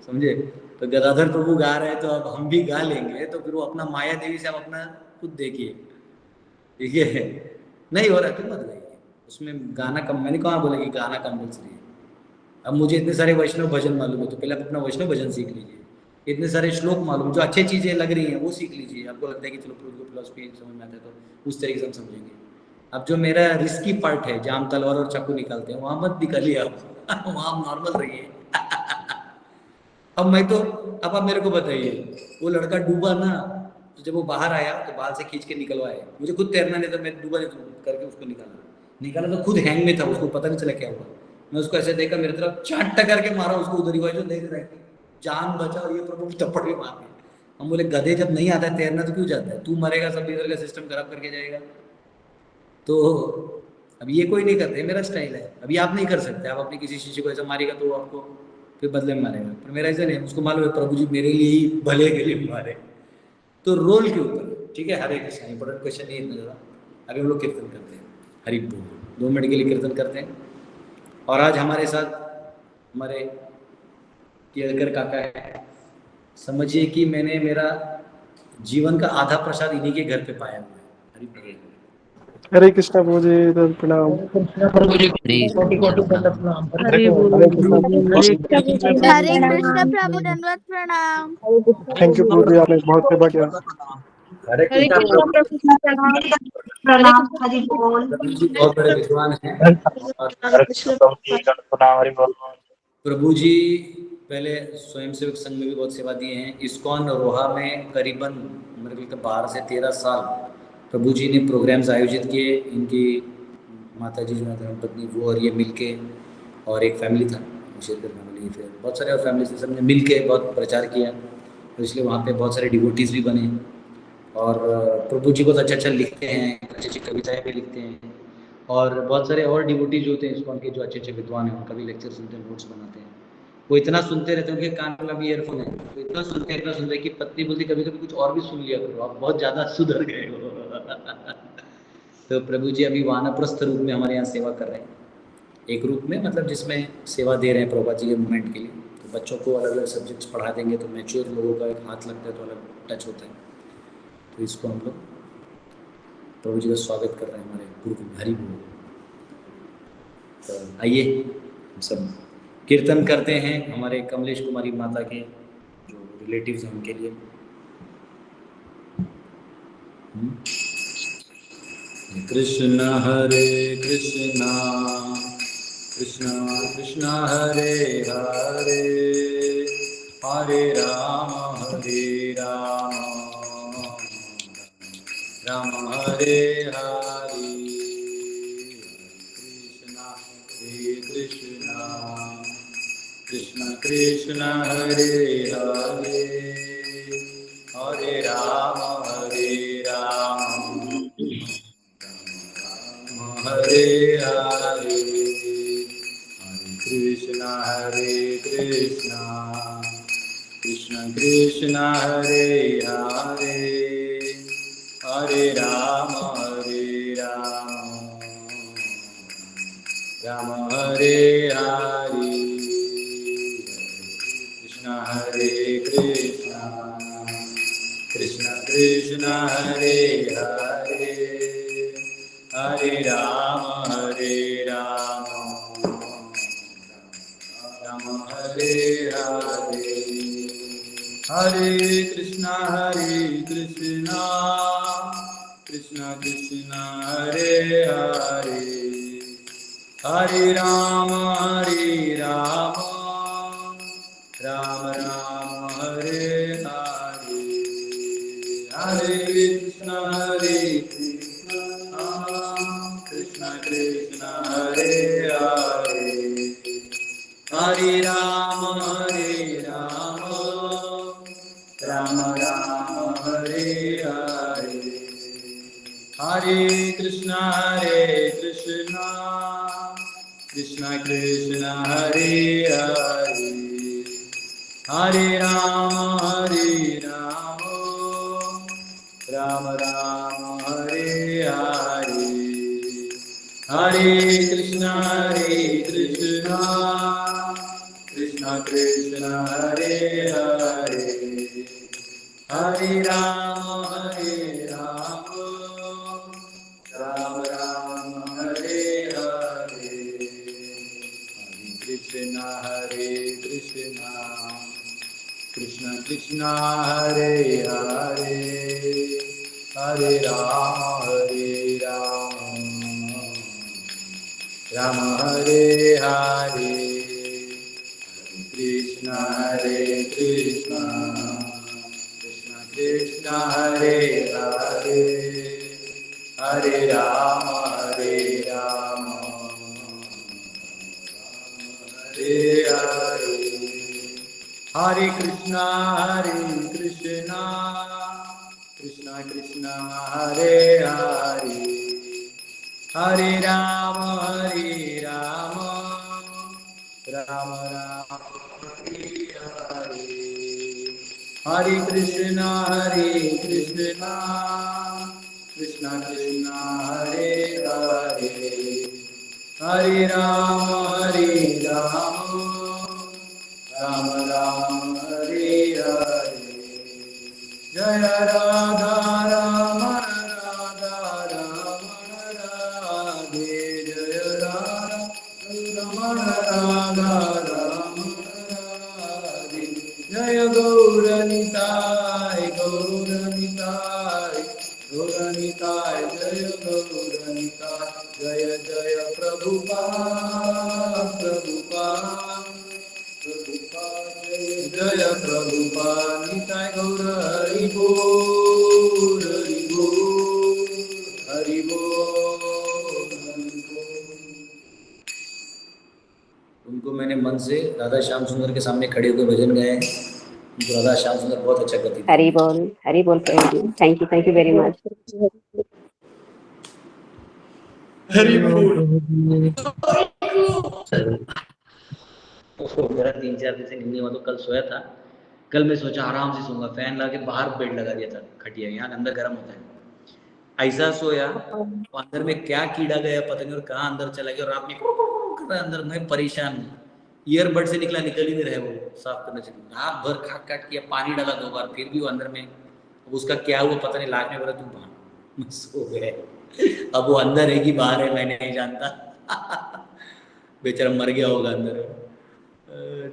समझे, तो गदाधर प्रभु गा रहे हैं तो अब हम भी गा लेंगे, तो फिर वो अपना माया देवी से आप अपना खुद देखिए, ठीक है, नहीं हो रहा तो मत गाइए, उसमें गाना कम, मैंने कहा बोला कि गाना कंपल्सरी है। अब मुझे इतने सारे वैष्णव भजन मालूम है, तो पहले आप अपना वैष्णव भजन सीख लीजिए, इतने सारे श्लोक मालूम, जो अच्छी चीजें लग रही हैं वो सीख लीजिए, आपको लगता है कि चलो फिलोसफी समझ में आता है तो उस तरीके से हम समझेंगे। अब जो मेरा रिस्की पार्ट है, जहाँ हम तलवार और चाकू निकालते हैं, वहां मत निकालिए आप, वहां नॉर्मल रहिए। अब मैं तो, अब आप मेरे को बताइए, वो लड़का डूबा ना, तो जब वो बाहर आया तो बाल से खींच के निकलवाए, मुझे खुद तैरना नहीं था, मैं डूबा नहीं करके उसको निकाला तो खुद हैंग में था, उसको पता नहीं चला क्या हुआ, मैं उसको ऐसे देखा, मेरे तरफ चाट करके मारा उसको, उधर ही जो देख रहा है, जान बचा, और ये प्रभु थप्पड़ भी मार दिया। हम बोले गधे जब नहीं आता है तैरना तो क्यों जाता है, तू मरेगा, सब इधर का सिस्टम खराब करके जाएगा। तो अब ये कोई नहीं करते, मेरा स्टाइल है, अभी आप नहीं कर सकते, आप अपने किसी शिष्य को ऐसा मारेगा तो आपको फिर बदले में मारेगा, पर मेरा ऐसा नहीं, उसको मालूम है प्रभु जी मेरे लिए ही भले के लिए मारे, तो रोल के ऊपर, ठीक है। हरे कृष्ण, इंपॉर्टेंट क्वेश्चन नहीं इतना ज़्यादा। अभी हम लोग कीर्तन करते हैं, हरि बोल, 2 मिनट के लिए कीर्तन करते हैं। और आज हमारे साथ हमारे केलकर काका है, समझिए कि मैंने मेरा जीवन का आधा प्रसाद इन्हीं के घर पे पाया हुआ है। हरि बोल। हरे कृष्णा प्रभु जी, प्रणाम। प्रभु जी कोटि दंडवत प्रणाम। हरे बोल, हरे कृष्णा हरे कृष्ण प्रभु दंडवत प्रणाम। थैंक यू प्रभु जी, आपने बहुत सेवा किया। हरे हरे कृष्णा कृष्ण प्रभु प्रणाम, हरि बोल। प्रभु जी बहुत बड़े विद्वान हैं, और प्रभु जी पहले स्वयंसेवक संघ में भी बहुत सेवा दिए हैं। इस्कॉन रोहा में करीबन मेरे को लगता है 12 से 13 साल प्रभु जी ने प्रोग्राम्स आयोजित किए। इनकी माता जी जो है धर्मपत्नी, वो और ये मिलके, और एक फैमिली था शेरकर फैमिली, फिर बहुत सारे और फैमिली से सबने मिल के बहुत प्रचार किया, तो इसलिए वहाँ पे बहुत सारे डिवोटीज भी बने। और प्रभु जी बहुत अच्छा लिखते हैं, अच्छी कविताएँ भी लिखते हैं, और बहुत सारे और डिवोटीज होते हैं इस्कॉन के जो अच्छे विद्वान हैं, उनका भी लेक्चर सुनते हैं, नोट्स बनाते हैं। वो इतना सुनते रहते हैं, उनके कान में भी ईयरफोन है, तो इतना सुनते हैं कि पत्नी बोलती कभी कभी कुछ और भी सुन लिया करो, आप बहुत ज़्यादा सुधर गए हो। तो प्रभु जी अभी वानप्रस्थ रूप में हमारे यहाँ सेवा कर रहे हैं, एक रूप में मतलब जिसमें सेवा दे रहे हैं प्रभुपाद जी के मूवमेंट के लिए। तो बच्चों को अलग अलग सब्जेक्ट्स पढ़ा देंगे, तो मैच्योर लोगों का एक हाथ लगता है तो अलग टच होता है। तो इसको हम लोग प्रभु जी का स्वागत कर रहे हैं हमारे गुरु हरि बोल। तो आइए हम सब कीर्तन करते हैं हमारे कमलेश कुमारी माता के जो रिलेटिव्स हैं उनके लिए। कृष्ण हरे कृष्णा कृष्णा कृष्णा हरे हरे, हरे राम राम हरे हरे, कृष्णा कृष्ण कृष्ण हरे हरे, हरे राम हरे हरे, हरे कृष्णा कृष्ण कृष्ण हरे हरे, हरे राम राम हरे हरे, कृष्ण कृष्ण कृष्ण हरे हरे, हरे राम राम हरे हरे, हरे कृष्णा कृष्ण कृष्ण हरे हरे, हरे राम राम राम हरे हरे, हरे कृष्ण कृष्ण कृष्ण हरे हरे, हरे राम राम राम हरे हरे, हरे कृष्ण कृष्ण कृष्ण हरे हरे, हरे राम राम राम हरे हरे, हरे कृष्णा कृष्णा कृष्णा हरे हरे, हरे राम राम राम हरे हरे, हरे कृष्णा कृष्णा कृष्णा हरे हरे, हरे राम राम हरे हरे, कृष्णा कृष्णा कृष्णा कृष्णा हरे हरे, हरे राम हरे हरे, हरे कृष्णा कृष्णा कृष्णा हरे हरे, हरे राम राम राम हरे हरे, हरे कृष्णा कृष्णा कृष्णा हरे हरे, हरे राम राम राम हरे हरे, जय राधा रमण राधे, जय राधा रमण राधे, जय गौरनिताय गौरनिताय, जय गौरनिताय, जय जय प्रभुपाद जय प्रभुपाद, निताय गौर हरि बोल हरि बोल। उनको मैंने मन से राधा श्याम सुंदर के सामने खड़े होकर भजन गाए हैं। उनको राधा श्याम सुंदर बहुत अच्छा गति देते हैं। हरी बोल प्रभु जी, थैंक यू वेरी मच। हरि बोल। मेरा 3-4 दिन से नींद नहीं हुआ, तो कल सोया था। कल मैं सोचा आराम से सोऊंगा, फैन लगा के बाहर बेड लगा दिया था खटिया, यहाँ अंदर गर्म होता है। ऐसा सोया, तो अंदर में क्या कीड़ा गया पता नहीं, और कहाँ अंदर चला गया, और रात में अंदर मैं परेशान हूँ। ईयरबड से निकल ही नहीं रहे वो साफ करने से, रात भर खाट किया, पानी डाला 2 बार, फिर भी वो अंदर में, अब उसका क्या हुआ पता नहीं, लाख में बोला तू बाहर सो गए। अब वो अंदर है कि बाहर है मैं नहीं जानता। बेचारा मर गया होगा अंदर,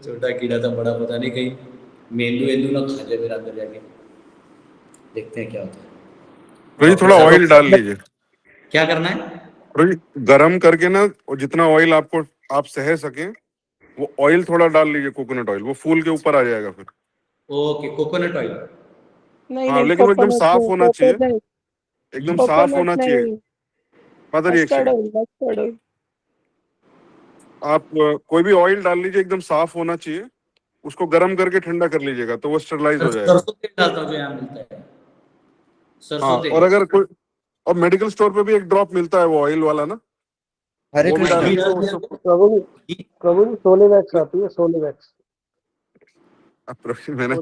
छोटा कीड़ा था, बड़ा पता नहीं, कहीं मेंदू ना खा जाए मेरा अंदर जाके। देखते हैं क्या होता है। प्रभु जी थोड़ा ऑयल डाल लीजिए। क्या करना है प्रभु जी? गरम करके ना, और जितना ऑयल आप सह सके वो ऑयल थोड़ा डाल लीजिए, कोकोनट ऑयल, वो फूल के ऊपर आ जाएगा फिर। Okay, coconut oil. नहीं हाँ, नहीं, लेकिन वो एकदम कोकोनट साफ नहीं, होना चाहिए, कोकोनट एकदम साफ कोकोनट होना चाहिए। नहीं, मदर एक mustard second, oil, mustard oil. आप कोई भी ऑयल डाल लीजिए, एकदम साफ होना चाहिए, उसको गर्म करके ठंडा कर लीजिएगा तो वो स्टरलाइज हो जाएगा। सरसों तेल डालता हूँ जो यहाँ मिलता है, सरसों हाँ, तेल। और अगर कोई, और मेडिकल स्टोर पे भी एक ड्रॉप मिलता है वो ऑयल वाला ना, हरे वो भी कृष्णा। डालिए तो प्रभु जी सोले वैक्स आती है, सोले वैक्स। मैंने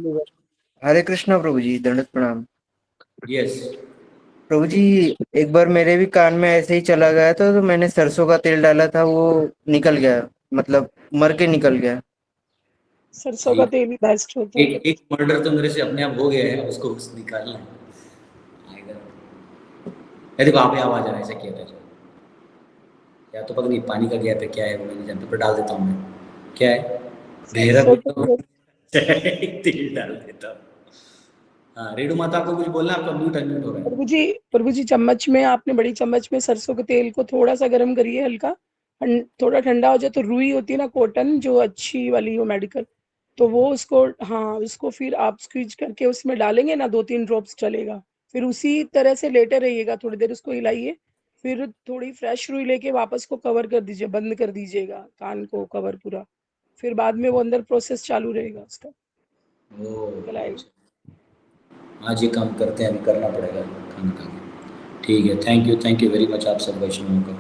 हरे कृष्णा प्रभु जी, दंडवत प्रणाम। यस प्रभु जी, एक बार मेरे भी कान में ऐसे ही चला गया था, तो मैंने सरसों का तेल डाला था, वो निकल गया, मतलब मर के निकल गया। सरसों का तेल ही बेस्ट होता है। एक मर्डर तो मेरे से अपने आप हो गया है, उसको निकालना है। देखो आप आवाज आ रहा है, ऐसा किया था या तो पता नहीं पानी का गया था, क्या है वो मैं नहीं जानता, पर डाल देता हूँ मैं। क्या है भेरा तेल डाल देता हूँ। हाँ, रेणु माता आपको कुछ बोलना, आपका म्यूट अनम्यूट हो रहा है। प्रभु जी चम्मच में, आपने बड़ी चम्मच में सरसों के तेल को थोड़ा सा गर्म करिए, हल्का थोड़ा ठंडा हो जाए तो रुई होती है ना, कॉटन जो अच्छी वाली हो मेडिकल, तो वो उसको, हाँ उसको फिर आप स्क्वीज करके उसमें डालेंगे ना, 2-3 ड्रॉप्स चलेगा। फिर उसी तरह से लेटे रहिएगा, थोड़ी देर उसको हिलाइए, फिर थोड़ी फ्रेश रुई लेके वापस को कवर कर दीजिए, बंद कर दीजिएगा कान को कवर पूरा, फिर बाद में वो अंदर प्रोसेस चालू रहेगा उसका। आज ये काम करते हैं, अभी करना पड़ेगा खाना खा के। ठीक है, थैंक यू वेरी मच आप सब वैष्णवों का।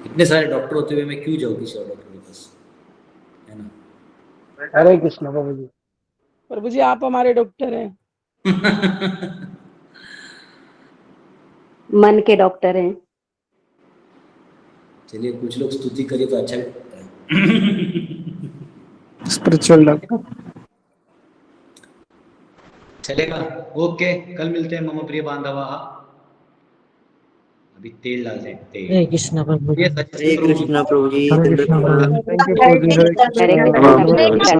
इतने सारे डॉक्टर होते हुए मैं क्यों जाऊँ किसी और डॉक्टर के पास, है ना। हरे कृष्णा प्रभु जी। प्रभु जी आप हमारे डॉक्टर हैं। मन के डॉक्टर हैं। चलिए कुछ लोग स्तुति करिए तो अच्छा लगता है। स्पिरिचुअल डॉक्टर चलेगा। ओके, कल मिलते हैं मम प्रिय बांधवा। अभी तेल डाल दे तेल। हरे कृष्ण प्रभु जी। हरे कृष्णा प्रभु जी, हरे दंडवत कृष्ण प्रणाम। प्रभु जी। थैंक यू प्रभु जी, हरे हरे कृष्णा। कृष्ण।